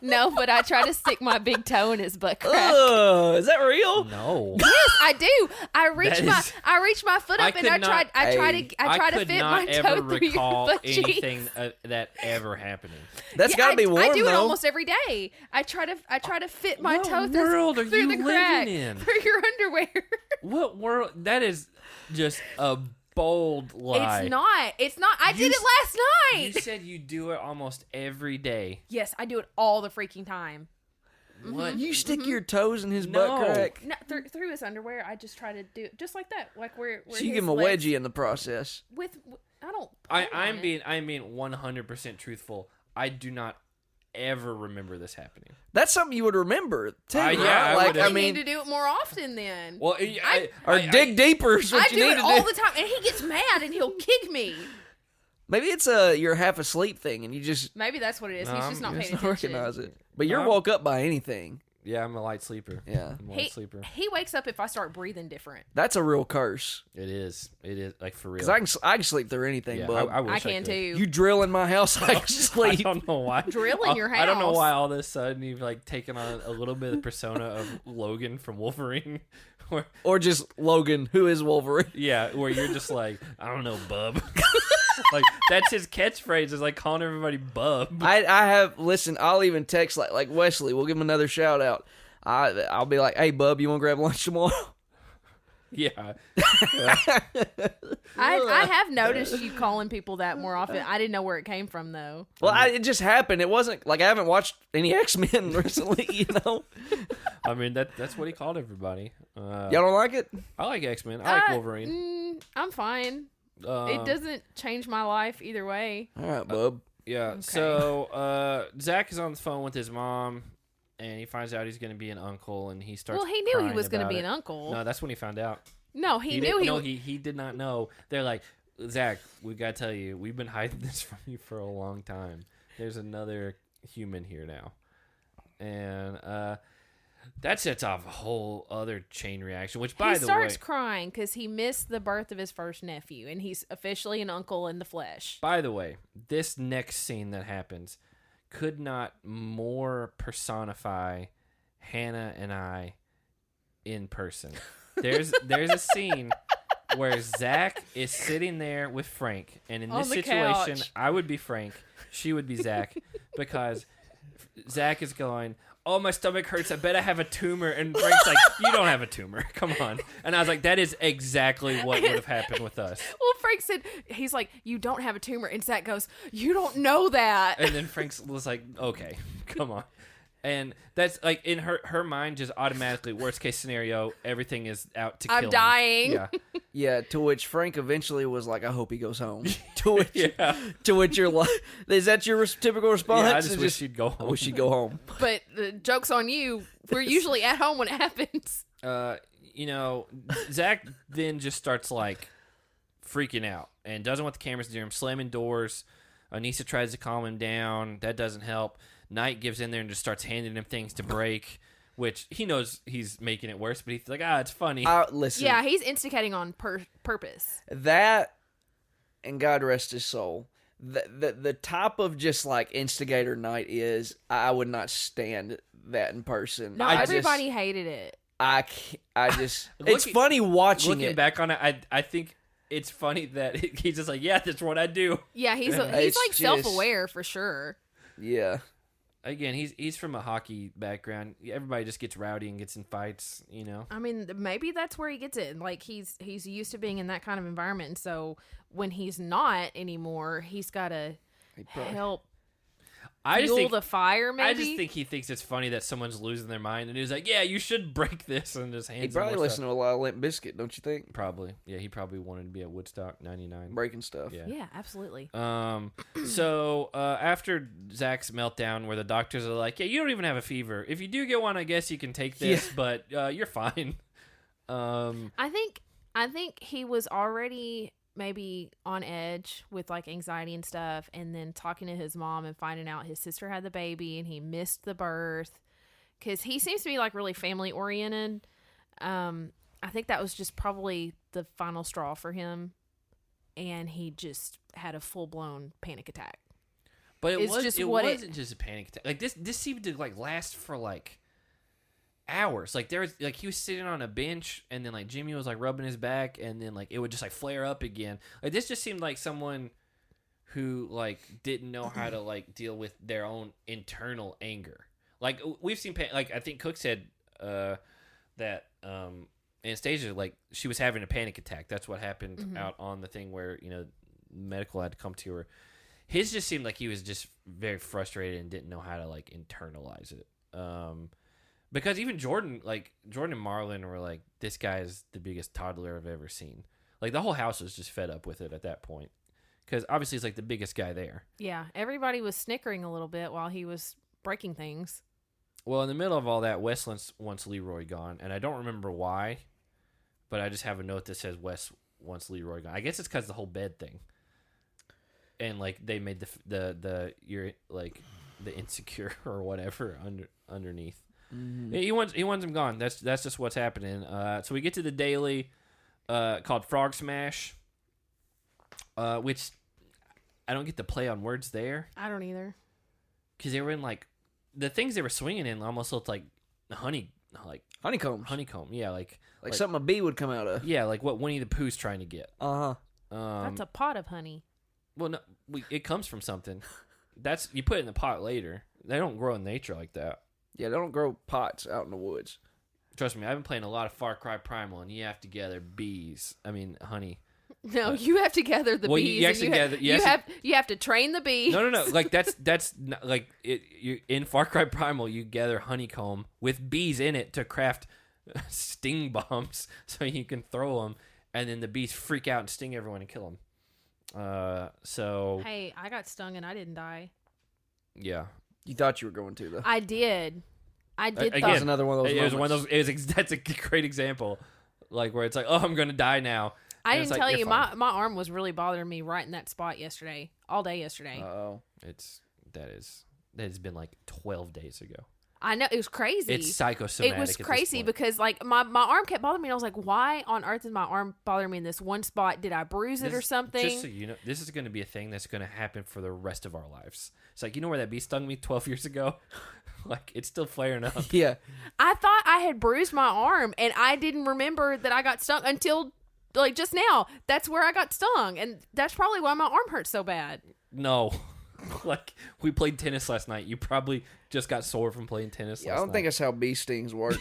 No, but I try to stick my big toe in his butt crack. Oh, is that real? No. Yes, I do. I reach my foot up and I try to fit my toe through your butt cheeks. Anything that ever happening. That's got to be warm, I do it though. almost every day. I try to fit my toe What through world are through you the crack living in? for your underwear. What world? That is just a bold lie. It's not. I did it last You night. said you do it almost every day. Yes, I do it all the freaking time. What? You stick your toes in his butt crack? No, through his underwear, I just try to do it just like that, like where So you his give him a legs- wedgie in the process. I don't. I'm being 100% truthful. I do not ever remember this happening. That's something you would remember, too. Yeah, right? I I need to do it more often then. Well, dig deeper is what I you do need it to all do. the time, and he gets mad and he'll kick me. Maybe it's you're half asleep thing, and you just Maybe that's what it is. He's just not paying don't attention. recognize it. But you're woke up by anything. Yeah, I'm a light sleeper. Yeah. I'm a light sleeper. He wakes up if I start breathing different. That's a real curse. It is like for real. Because I can sleep through anything, yeah, bub. I wish I can could. too. You drill in my house, I can I sleep. don't know why. Drill in your I don't know house. why all of a sudden you've like taken on a little bit of persona of Logan from Wolverine. Or just Logan, who is Wolverine. Yeah, where you're just like, I don't know, bub. Like that's his catchphrase is like calling everybody bub. I have listen. I'll even text like Wesley. We'll give him another shout out. I'll be like, hey bub, you want to grab lunch tomorrow? Yeah. I have noticed you calling people that more often. I didn't know where it came from though. Well, it just happened. It wasn't like I haven't watched any X-Men recently. You know. I mean that's what he called everybody. Y'all don't like it? I like X-Men. I like Wolverine. I'm fine. It doesn't change my life either way. All right, bub. Yeah. Okay. So Zach is on the phone with his mom, and he finds out he's going to be an uncle, and he starts. Well, he knew he crying was going to about be it. an uncle. No, that's when he found out. No, he knew he. No, he did not know. They're like, Zach, we got to tell you, we've been hiding this from you for a long time. There's another human here now, and that sets off a whole other chain reaction. Which, by the way, he starts crying because he missed the birth of his first nephew, and he's officially an uncle in the flesh. By the way, this next scene that happens could not more personify Hannah and I in person. There's a scene where Zach is sitting there with Frank, and in On this the situation, couch. I would be Frank, she would be Zach, because Zach is going, oh, my stomach hurts, I bet I have a tumor, and Frank's like, you don't have a tumor, come on. And I was like, that is exactly what would have happened with us. Well, Frank said, he's like, you don't have a tumor. And Zach goes, you don't know that. And then Frank was like, okay, come on. And that's like in her mind, just automatically worst case scenario, everything is out to kill me. I'm dying. Yeah. Yeah, to which Frank eventually was like, I hope he goes home. To which, Yeah. to which you're like, is that your typical response? Yeah, I just It's wish she'd go I home. wish she'd go home. But the joke's on you. We're usually at home when it happens. Zach then just starts like freaking out and doesn't want the cameras near him, slamming doors. Anissa tries to calm him down. That doesn't help. Knight gives in there and just starts handing him things to break, which he knows he's making it worse, but he's like, it's funny. Listen. Yeah, he's instigating on purpose. That, and God rest his soul, the type of just like instigator Knight is, I would not stand that in person. No, everybody hated it. It's funny watching Looking it. back on it, I think it's funny that he's just like, yeah, that's what I do. Yeah, he's It's like just- self-aware for sure. Yeah. Again, he's from a hockey background. Everybody just gets rowdy and gets in fights, I mean, maybe that's where he gets it. Like he's used to being in that kind of environment, and so when he's not anymore, he's got to help fuel the fire. Maybe I just think he thinks it's funny that someone's losing their mind, and he's like, "Yeah, you should break this," and just hands. He probably listened to a lot of Limp Bizkit, don't you think? Probably, yeah. He probably wanted to be at Woodstock '99, Breaking stuff. yeah, absolutely. So after Zach's meltdown, where the doctors are like, "Yeah, you don't even have a fever. If you do get one, I guess you can take this, but you're fine." I think he was already maybe on edge with like anxiety and stuff, and then talking to his mom and finding out his sister had the baby and he missed the birth, because he seems to be like really family oriented. I think that was just probably the final straw for him, and he just had a full-blown panic attack. But it wasn't just a panic attack. Like this seemed to like last for like hours. Like there was like he was sitting on a bench, and then like Jimmy was like rubbing his back, and then like it would just like flare up again. Like this just seemed like someone who like didn't know how to like deal with their own internal anger. Like we've seen like I think Cook said that Anastasia, like she was having a panic attack. That's what happened out on the thing where medical had to come to her. His just seemed like he was just very frustrated and didn't know how to like internalize it. Because even Jordyn and Marlon were like, this guy is the biggest toddler I've ever seen. Like the whole house was just fed up with it at that point. Because obviously he's like the biggest guy there. Yeah, everybody was snickering a little bit while he was breaking things. Well, in the middle of all that, Wes wants Leroy gone, and I don't remember why, but I just have a note that says Wes wants Leroy gone. I guess it's because the whole bed thing, and like they made you're like the insecure or whatever underneath. Mm-hmm. He wants him gone. That's just what's happening. So we get to the daily called Frog Smash, which I don't get the play on words there. I don't either. Because they were in like the things they were swinging in almost looked like Honeycomb. Yeah, like something a bee would come out of. Yeah, like what Winnie the Pooh's trying to get. That's a pot of honey. Well, no, it comes from something. That's you put it in the pot later. They don't grow in nature like that. Yeah, they don't grow pots out in the woods. Trust me, I've been playing a lot of Far Cry Primal, and you have to gather honey. No, you have to gather the bees. You have to train the bee. No. Like that's not, like it. You in Far Cry Primal, you gather honeycomb with bees in it to craft sting bombs, so you can throw them, and then the bees freak out and sting everyone and kill them. So hey, I got stung and I didn't die. Yeah, you thought you were going to though. I did. Again, that was another one of those. It was one of those. That's a great example, like where it's like, oh, I'm gonna die now. I didn't tell you, my arm was really bothering me right in that spot yesterday, all day yesterday. Oh, that has been like 12 days ago. I know, it was crazy. It's psychosomatic. It was crazy because like my arm kept bothering me. And I was like, why on earth is my arm bothering me in this one spot? Did I bruise it or something? Just so you know, this is going to be a thing that's going to happen for the rest of our lives. It's like, you know where that bee stung me 12 years ago? Like, it's still flaring up. Yeah. I thought I had bruised my arm, and I didn't remember that I got stung until like just now, that's where I got stung, and that's probably why my arm hurts so bad. No. Like, we played tennis last night. You probably just got sore from playing tennis last night. I don't think that's how bee stings work.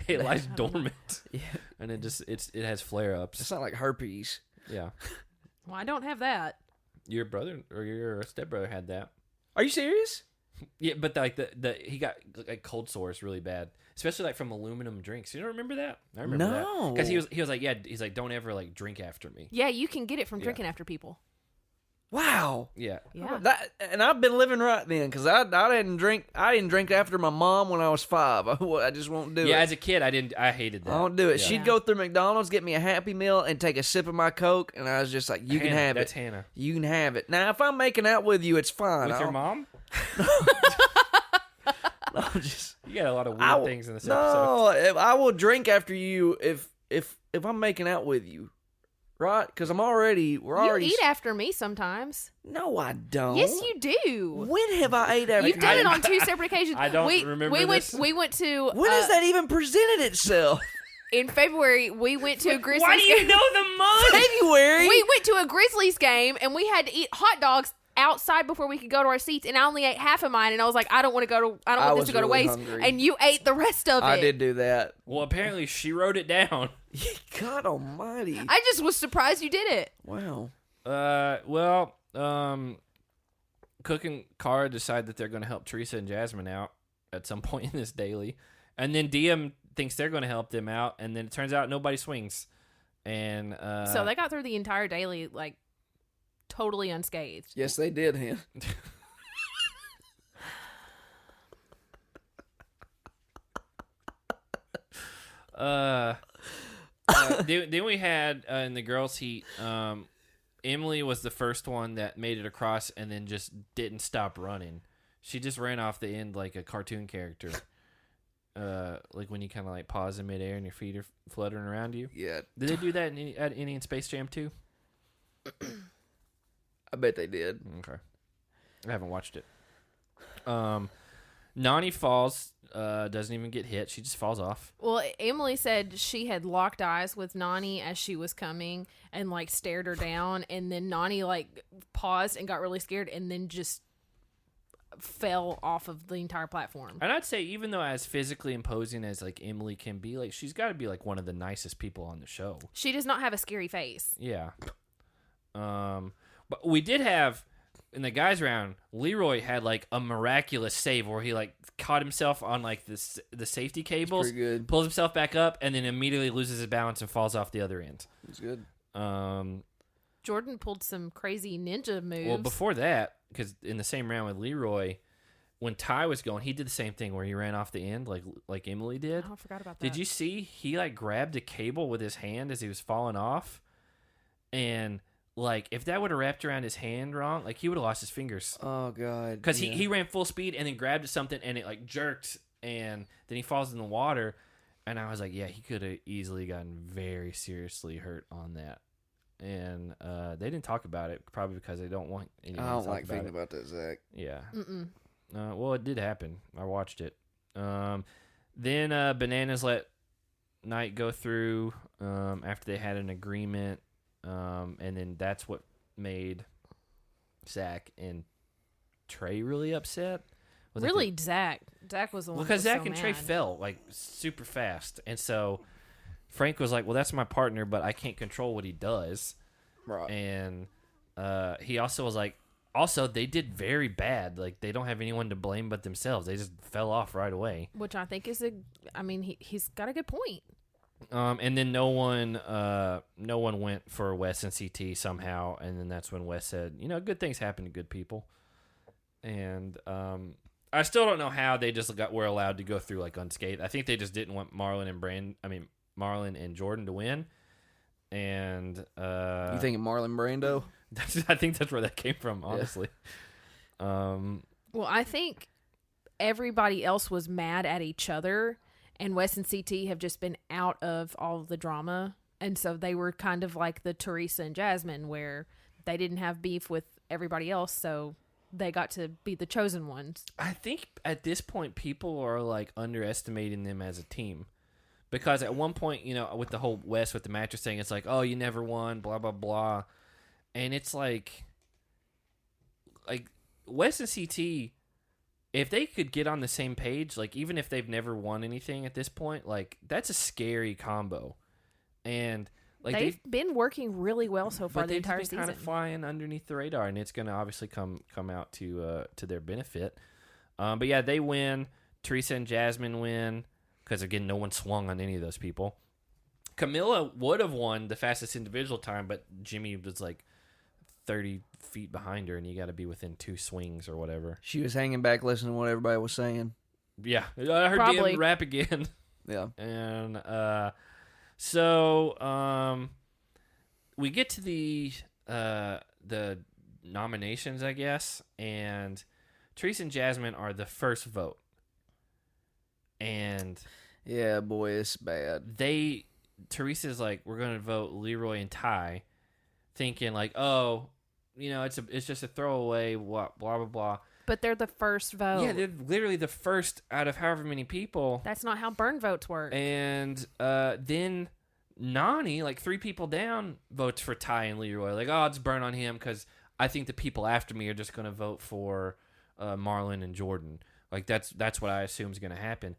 It lies dormant. Yeah. And it has flare-ups. It's not like herpes. Yeah. Well, I don't have that. Your brother or your stepbrother had that. Are you serious? Yeah, but like he got like cold sores really bad, especially like from aluminum drinks. You don't remember that? I remember that because he was like, yeah, he's like, don't ever like drink after me. Yeah, you can get it from drinking after people. Wow. Yeah. And I've been living right then because I didn't drink. I didn't drink after my mom when I was 5. I just won't do it. Yeah, as a kid, I hated that. I don't do it. Yeah. She'd go through McDonald's, get me a Happy Meal, and take a sip of my Coke, and I was just like, "You can have That's it. Hannah. You can have it." Now, if I'm making out with you, it's fine. With your mom? No, just you got a lot of weird things in this episode. No, I will drink after you if I'm making out with you. Right? Because we're already... You eat after me sometimes. No, I don't. Yes, you do. When have I ate after you? You've done it on 2 separate occasions. I don't remember this. We went to... When has that even presented itself? In February, we went to a Grizzlies Why do you know the month? February? We went to a Grizzlies game, and we had to eat hot dogs outside before we could go to our seats, and I only ate half of mine, and I was like, I don't want this to go to waste. Hungry. And you ate the rest of it. I did do that. Well, apparently she wrote it down. God almighty. I just was surprised you did it. Wow. Cook and Kara decide that they're going to help Teresa and Jasmine out at some point in this daily. And then DM thinks they're going to help them out, and then it turns out nobody swings. And so they got through the entire daily, like, totally unscathed. Yes, they did, him. Then we had in the girls' heat, Emily was the first one that made it across and then just didn't stop running. She just ran off the end like a cartoon character. Like when you kind of like pause in midair and your feet are fluttering around you. Yeah. Did they do that at any in Space Jam 2? I bet they did. Okay. I haven't watched it. Nani falls, doesn't even get hit. She just falls off. Well, Emily said she had locked eyes with Nani as she was coming and like stared her down, and then Nani like paused and got really scared and then just fell off of the entire platform. And I'd say even though as physically imposing as like Emily can be, like she's got to be like one of the nicest people on the show. She does not have a scary face. Yeah. But we did have in the guys round, Leroy had like a miraculous save where he like caught himself on like the safety cables, pretty good. Pulls himself back up, and then immediately loses his balance and falls off the other end. It's good. Jordyn pulled some crazy ninja moves. Well, before that, because in the same round with Leroy, when Ty was going, he did the same thing where he ran off the end like Emily did. Oh, I forgot about that. Did you see he like grabbed a cable with his hand as he was falling off, and like if that would have wrapped around his hand wrong, like he would have lost his fingers. Oh god! Because he ran full speed and then grabbed something and it like jerked and then he falls in the water, and I was like, yeah, he could have easily gotten very seriously hurt on that. And they didn't talk about it probably because they don't want anyone to talk about it. I don't like thinking about that, Zach. Yeah. Well, it did happen. I watched it. Then Bananas let Night go through after they had an agreement. And then that's what made Zach and Trey really upset. Really, Zach. Zach was the one. Because Zach so and mad. Trey fell like super fast, and so Frank was like, "Well, that's my partner, but I can't control what he does." Right. And he also was like, "Also, they did very bad. Like they don't have anyone to blame but themselves. They just fell off right away." Which I think is he's got a good point. And then no one went for Wes and CT somehow, and then that's when Wes said, good things happen to good people. And I still don't know how they just were allowed to go through like unscathed. I think they just didn't want Marlon and Jordyn to win. And you thinking Marlon Brando? I think that's where that came from, honestly. Yeah. Well, I think everybody else was mad at each other. And Wes and CT have just been out of all of the drama. And so they were kind of like the Teresa and Jasmine, where they didn't have beef with everybody else. So they got to be the chosen ones. I think at this point, people are like underestimating them as a team Because at one point, with the whole West with the mattress thing, it's like, oh, you never won, blah, blah, blah. And it's like West and CT, if they could get on the same page, like even if they've never won anything at this point, like that's a scary combo. And like they've been working really well so far but the entire season. Kind of flying underneath the radar, and it's going to obviously come out to their benefit. But yeah, they win. Teresa and Jasmine win because again, no one swung on any of those people. Camilla would have won the fastest individual time, but Jimmy was like 30 feet behind her, and you got to be within 2 swings or whatever. She was hanging back listening to what everybody was saying. Yeah, I heard Probably. Dan rap again. Yeah. And so we get to the nominations, I guess, and Teresa and Jasmine are the first vote. And yeah, boy, it's bad. Teresa's like, we're going to vote Leroy and Ty, thinking like, oh, it's just a throwaway, blah, blah, blah. But they're the first vote. Yeah, they're literally the first out of however many people. That's not how burn votes work. And then Nani, like 3 people down, votes for Ty and Leroy. Like, oh, it's burn on him because I think the people after me are just going to vote for Marlon and Jordyn. Like, that's what I assume is going to happen.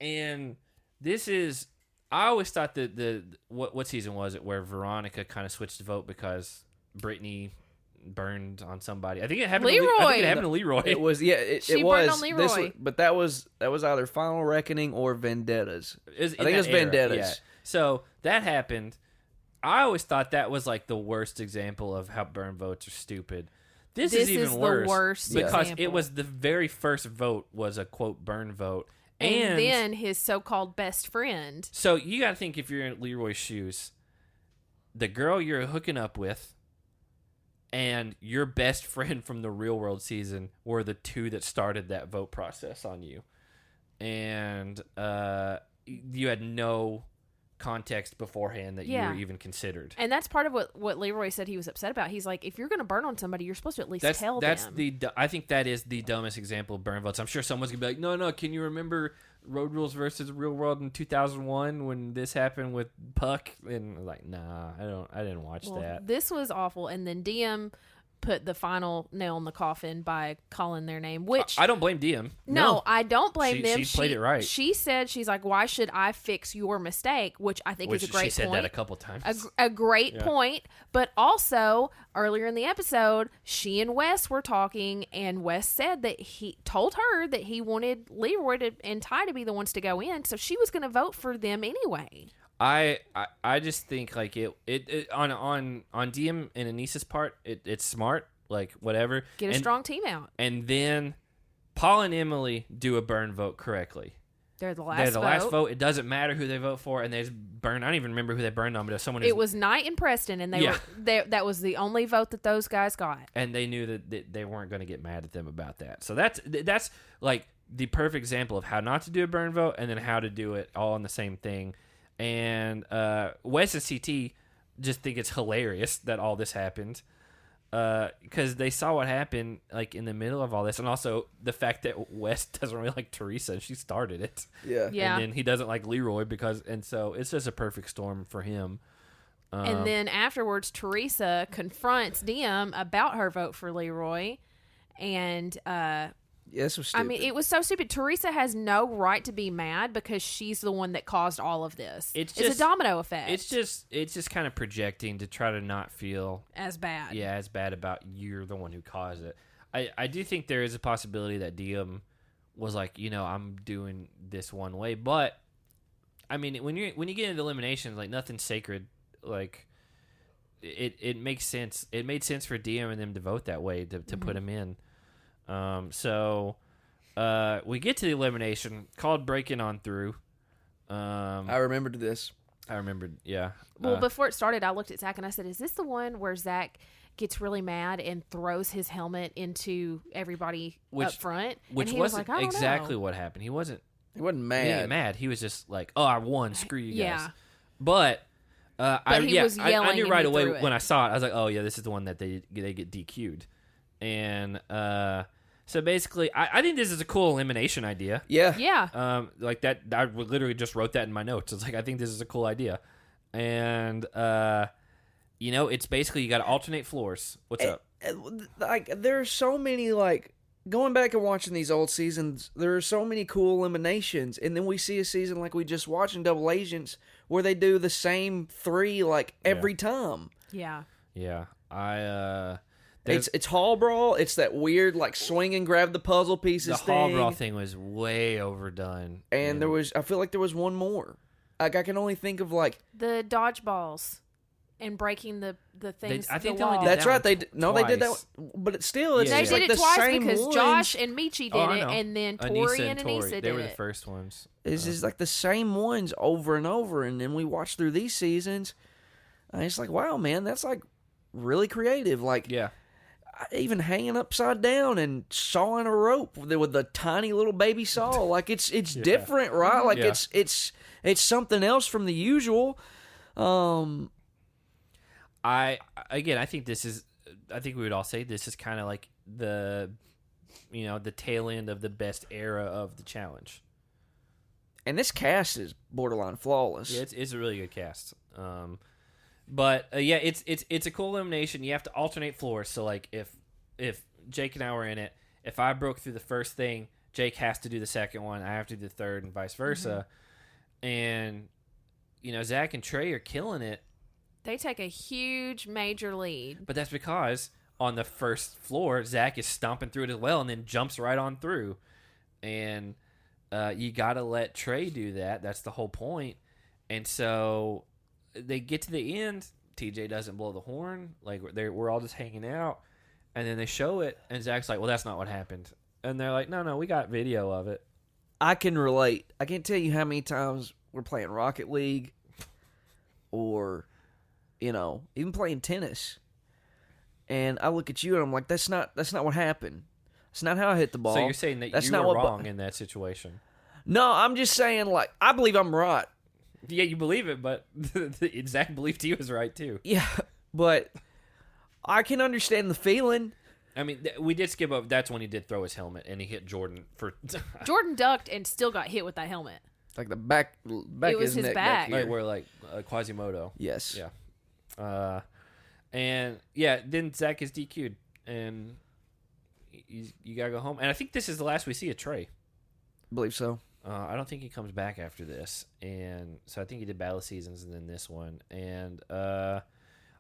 And this is... I always thought that what season was it where Veronica kind of switched to vote because Brittany burned on somebody. I think it happened. Leroy. I think it happened to Leroy. It was She it was burned on Leroy. but that was either Final Reckoning or Vendettas. I think it was Vendettas. Yeah. So that happened. I always thought that was like the worst example of how burn votes are stupid. This is even worse, the worst because example. it was the very first vote was a quote burn vote, and then his so-called best friend. So you got to think if you're in Leroy's shoes, the girl you're hooking up with and your best friend from the Real World season were the 2 that started that vote process on you. And you had no context beforehand that you were even considered. And that's part of what Leroy said he was upset about. He's like, if you're going to burn on somebody, you're supposed to at least tell them. I think that is the dumbest example of burn votes. I'm sure someone's going to be like, no, can you remember Road Rules versus Real World in 2001 when this happened with Puck? And I'm like, nah, I didn't watch that. This was awful. And then DM put the final nail in the coffin by calling their name, which I don't blame DM. No, I don't blame them. She played it right. She said, she's like, why should I fix your mistake? Which I think is a great point. She said that a couple times. A great point. But also, earlier in the episode, she and Wes were talking, and Wes said that he told her that he wanted Leroy and Ty to be the ones to go in, so she was going to vote for them anyway. I just think like it on DM and Anissa's part, it's smart, like whatever. Get a strong team out. And then Paul and Emily do a burn vote correctly. They're the last vote. It doesn't matter who they vote for, and they just burn. I don't even remember who they burned on, but if someone it was Knight and Preston, and that was the only vote that those guys got. And they knew that they weren't going to get mad at them about that. So that's like the perfect example of how not to do a burn vote, and then how to do it all on the same thing. And Wes and CT just think it's hilarious that all this happened because they saw what happened like in the middle of all this, and also the fact that Wes doesn't really like Teresa and she started it. Yeah. And then he doesn't like Leroy so it's just a perfect storm for him. And then afterwards, Teresa confronts DM about her vote for Leroy, and this was stupid. I mean, it was so stupid. Teresa has no right to be mad because she's the one that caused all of this. It's a domino effect. It's just kind of projecting to try to not feel as bad. Yeah, as bad about you're the one who caused it. I do think there is a possibility that DM was like, I'm doing this one way, but I mean, when you get into eliminations, like nothing's sacred. Like it makes sense. It made sense for DM and them to vote that way to put him in. So we get to the elimination called breaking on through. I remembered this. I remembered, yeah. Well, before it started, I looked at Zach and I said, is this the one where Zach gets really mad and throws his helmet into everybody up front? Which wasn't exactly what happened. He wasn't mad. He didn't get mad. He was just like, oh, I won. Screw you guys. Yeah. But I knew right away when I saw it. I was like, oh, yeah, this is the one that they get DQ'd. And So basically, I think this is a cool elimination idea. Yeah. Yeah. Like that, I literally just wrote that in my notes. It's like I think this is a cool idea, and it's basically you got to alternate floors. What's up? Like there's so many going back and watching these old seasons. There are so many cool eliminations, and then we see a season like we just watched in Double Agents where they do the same 3 every time. Yeah. Yeah, It's Hall Brawl. It's that weird swing and grab the puzzle pieces the thing. Hall Brawl thing was way overdone, and I feel like there was one more. I can only think of the dodgeballs and breaking the things. I think the they only wall. did that's that right. They twice. did that, but it's still it's Yeah, just They yeah. did the it twice same because ones. Josh and Michi did I it, know. and then Anissa Tori and Tori, Anissa they did were the it. first ones. It's just the same ones over and over, and then we watch through these seasons, and it's wow, man, that's really creative. Yeah. Even hanging upside down and sawing a rope with a tiny little baby saw. It's different, right? Yeah. It's something else from the usual. I think this is. I think we would all say this is kind of like the tail end of the best era of the challenge. And this cast is borderline flawless. Yeah, it's a really good cast. But it's a cool elimination. You have to alternate floors. So if Jake and I were in it, if I broke through the first thing, Jake has to do the second one. I have to do the third, and vice versa. And Zach and Trey are killing it. They take a huge major lead. But that's because on the first floor, Zach is stomping through it as well, and then jumps right on through. And you got to let Trey do that. That's the whole point. And so they get to the end. TJ doesn't blow the horn. We're all just hanging out. And then they show it, and Zach's like, well, that's not what happened. And they're like, no, we got video of it. I can relate. I can't tell you how many times we're playing Rocket League or, even playing tennis. And I look at you, and I'm like, that's not what happened. That's not how I hit the ball. So you're saying that that's you not were what wrong in that situation. No, I'm just saying, I believe I'm right. Yeah, you believe it, but Zach believed he was right, too. Yeah, but I can understand the feeling. I mean, we did skip over. That's when he did throw his helmet, and he hit Jordyn for... Jordan ducked and still got hit with that helmet. The back It was his neck back. Right, where, Quasimodo. Yes. Yeah. And, yeah, then Zach is DQ'd, and you gotta go home. And I think this is the last we see of Trey. I believe so. I don't think he comes back after this. And so I think he did Battle Seasons and then this one. And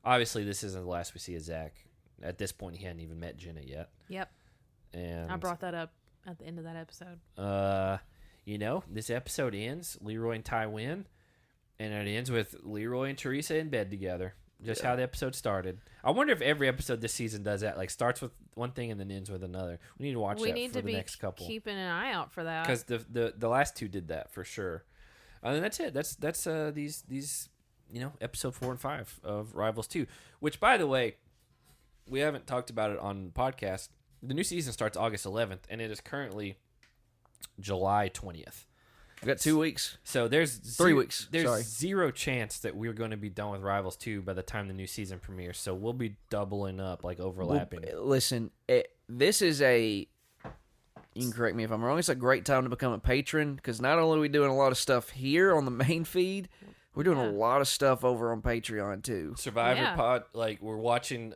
obviously this isn't the last we see of Zach. At this point, he hadn't even met Jenna yet. Yep. And I brought that up at the end of that episode. This episode ends, Leroy and Ty win, and it ends with Leroy and Teresa in bed together. Just how the episode started. I wonder if every episode this season does that. Starts with one thing and then ends with another. We need to watch that for the next couple. Keeping an eye out for that. Because the last two did that for sure. And that's it. That's these episode 4 and 5 of Rivals 2. Which, by the way, we haven't talked about it on podcast. The new season starts August 11th, and it is currently July 20th. We've got 2 weeks. So there's 3 weeks. There's zero chance that we're going to be done with Rivals 2 by the time the new season premieres. So we'll be doubling up, overlapping. Well, listen, this is you can correct me if I'm wrong, it's a great time to become a patron, because not only are we doing a lot of stuff here on the main feed, we're doing a lot of stuff over on Patreon too. Survivor Pod, we're watching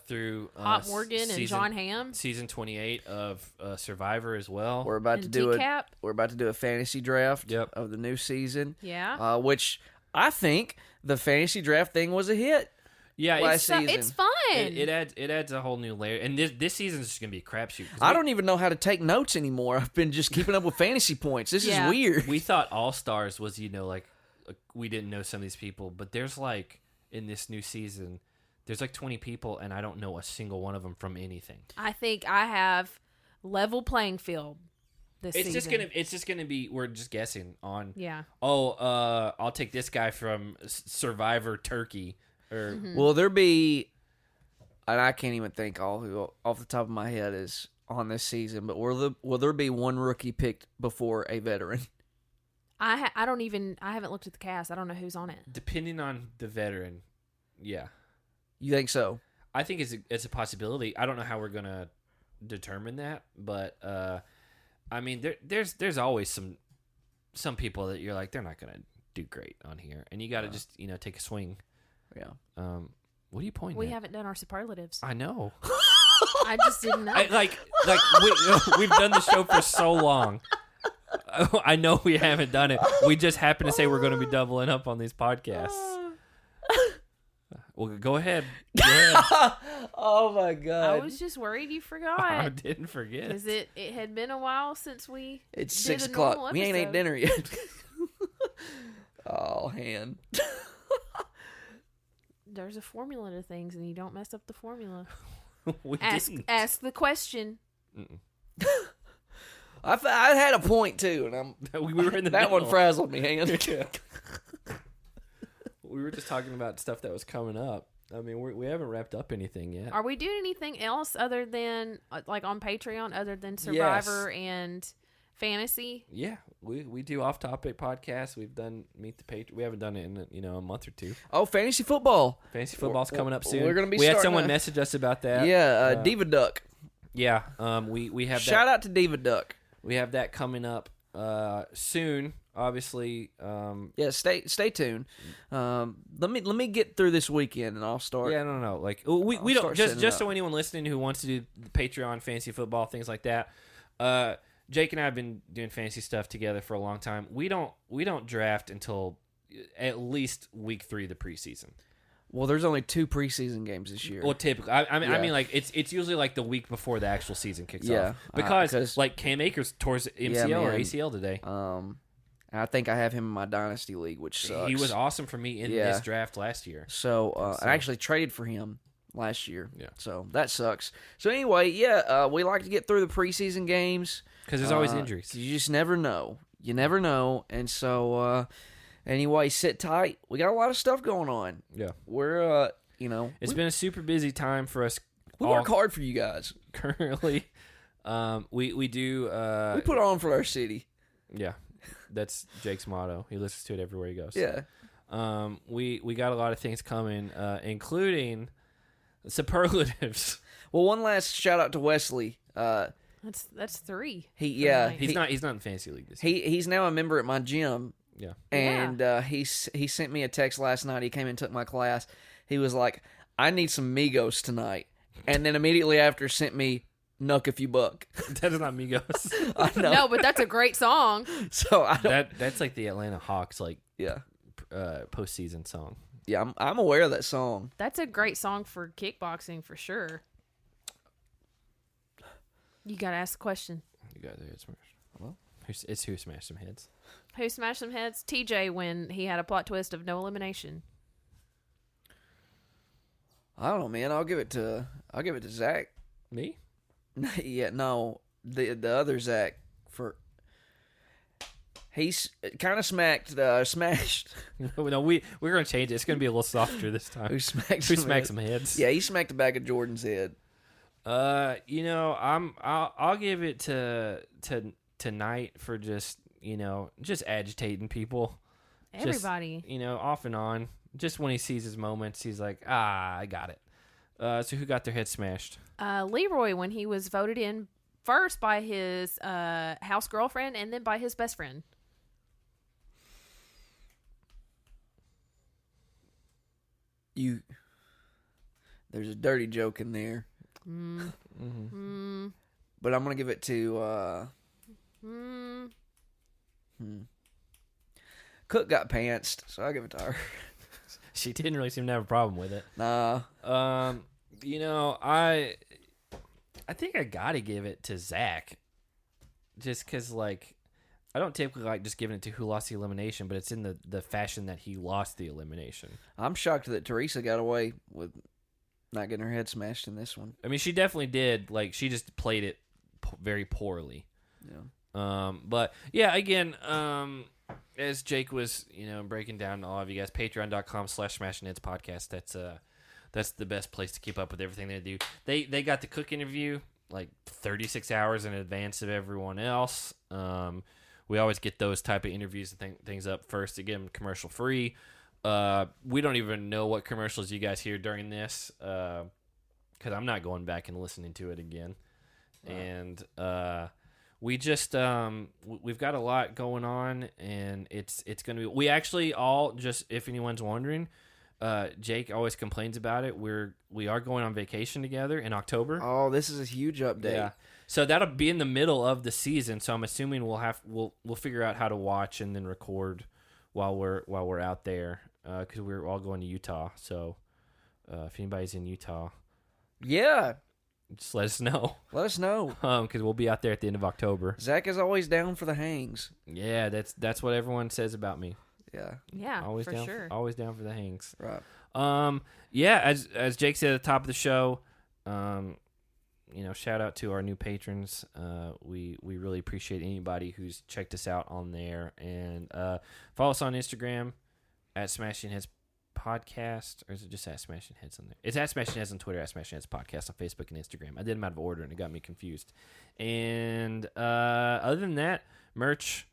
through Hot Morgan and John Hamm. Season 28 of Survivor as well. We're about to do a fantasy draft of the new season. Yeah. Which I think the fantasy draft thing was a hit. Yeah, last season. It's fun. It adds a whole new layer, and this season is just gonna be a crapshoot. I don't even know how to take notes anymore. I've been just keeping up with fantasy points. This is weird. We thought All Stars was we didn't know some of these people, but there's in this new season, there's 20 people, and I don't know a single one of them from anything. I think I have level playing field this season. It's just gonna be, we're just guessing on. Yeah. I'll take this guy from Survivor Turkey, or will there be? And I can't even think off the top of my head is on this season, but will there be one rookie picked before a veteran? I haven't looked at the cast. I don't know who's on it. Depending on the veteran, yeah. You think so? I think it's a possibility. I don't know how we're gonna determine that, but I mean, there's always some people that you're like, they're not gonna do great on here, and you got to just take a swing. Yeah. What are you pointing? We at? haven't done our superlatives. I know. I just didn't know. We've done the show for so long. I know we haven't done it. We just happen to say we're going to be doubling up on these podcasts. Well, go ahead. Oh my god! I was just worried you forgot. I didn't forget. Because it had been a while since we. It's did 6 a normal o'clock. We ain't ate episode. dinner yet. Oh, hand. There's a formula to things, and you don't mess up the formula. We Ask the question. I had a point too, and we were in the that one middle. frazzled me, hand. We were just talking about stuff that was coming up. I mean, we haven't wrapped up anything yet. Are we doing anything else other than like on Patreon, other than Survivor and Fantasy? Yeah, we do off-topic podcasts. We've done Meet the Patriot. We haven't done it in a month or two. Oh, fantasy football. Fantasy football's coming up soon. We're gonna be. We had starting someone message us about that. Yeah, Diva Duck. Yeah. We have Shout that. out to Diva Duck. We have that coming up soon. Obviously. Yeah, stay tuned. Let me get through this weekend, and I'll start. Yeah, no. Like we I'll don't start just setting it so up. anyone listening who wants to do the Patreon fantasy football things like that. Jake and I have been doing fantasy stuff together for a long time. We don't draft until at least week 3 of the preseason. Well, there's only 2 preseason games this year. Well, typically, I Yeah. mean, like it's usually like the week before the actual season kicks Yeah, off because 'cause- like Cam Akers tore his MCL or man. ACL today. I think I have him in my dynasty league, which sucks. He was awesome for me in Yeah. this draft last year. So I actually traded for him last year. Yeah. So that sucks. So anyway, yeah, we like to get through the preseason games Because there's always injuries. You just never know. You never know. And so anyway, sit tight. We got a lot of stuff going on. Yeah, We're it's been a super busy time for us. we all work hard for you guys. currently. We do. We put on for our city. Yeah, that's Jake's motto. He listens to it everywhere he goes. Yeah. We got a lot of things coming, including superlatives. Well, one last shout out to Wesley. That's 3. He's He's not in the fantasy league this year. he's now a member at my gym. Yeah. And he sent me a text last night. He came and took my class. He was like, "I need some Migos tonight," and then immediately after sent me "Nuck If You Buck." That's not Migos. I know. No, but that's a great song. So I don't. That's like the Atlanta Hawks Yeah. postseason song. Yeah. I'm aware of that song. That's a great song for kickboxing for sure. You gotta ask the question. You got it smashed. Well. It's who smashed some heads. Who smashed some heads? TJ when he had a plot twist of no elimination. I don't know, man. I'll give it to Zach. Me? Yeah. No. The other Zach for. He's kind of smashed. No, we're gonna change it. It's gonna be a little softer this time. Who smacked Who some smacked heads. some heads? Yeah, he smacked the back of Jordan's head. I'll give it to tonight for just agitating people. Everybody. Just, off and on. Just when he sees his moments, he's like, I got it. So who got their head smashed? Leroy when he was voted in first by his house girlfriend and then by his best friend. There's a dirty joke in there. But I'm gonna give it to Cook got pantsed, so I'll give it to her. She didn't really seem to have a problem with it. Nah. I think I gotta give it to Zach, just because I don't typically like just giving it to who lost the elimination, but it's in the fashion that he lost the elimination. I'm shocked that Teresa got away with not getting her head smashed in this one. I mean, she definitely did. She just played it very poorly. Yeah. But yeah, again, as Jake was, breaking down to all of you guys, patreon.com/smashingheads podcast. That's the best place to keep up with everything they do. They got the Cook interview 36 hours in advance of everyone else. We always get those type of interviews and things up first to get them commercial free. We don't even know what commercials you guys hear during this, because I'm not going back and listening to it again. Right. And we just we've got a lot going on, and it's gonna be. We actually all just, if anyone's wondering, Jake always complains about it. We are going on vacation together in October. Oh, this is a huge update. Yeah. So that'll be in the middle of the season. So I'm assuming we'll figure out how to watch and then record while we're out there, because we're all going to Utah. So if anybody's in Utah, yeah, just let us know. Let us know. Because we'll be out there at the end of October. Zach is always down for the hangs. Yeah, that's what everyone says about me. Yeah, always for down, sure. Always down for the hangs. Right. Yeah, as Jake said at the top of the show, shout out to our new patrons. We really appreciate anybody who's checked us out on there, and follow us on Instagram at Smashing Heads Podcast, or is it just at Smashing Heads on there? It's at Smashing Heads on Twitter, at Smashing Heads Podcast on Facebook and Instagram. I did them out of order and it got me confused. And other than that, merch,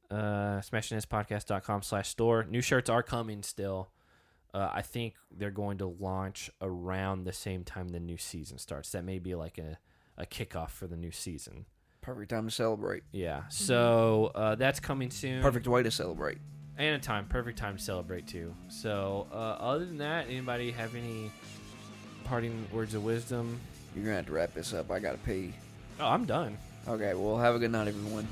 smashingheadspodcast.com/store. New shirts are coming still. I think they're going to launch around the same time the new season starts. That may be like a kickoff for the new season. Perfect time to celebrate. Yeah. So that's coming soon. Perfect way to celebrate. And perfect time to celebrate too. So other than that, anybody have any parting words of wisdom? You're gonna have to wrap this up. I gotta pee. Oh, I'm done. Okay, well, have a good night, everyone.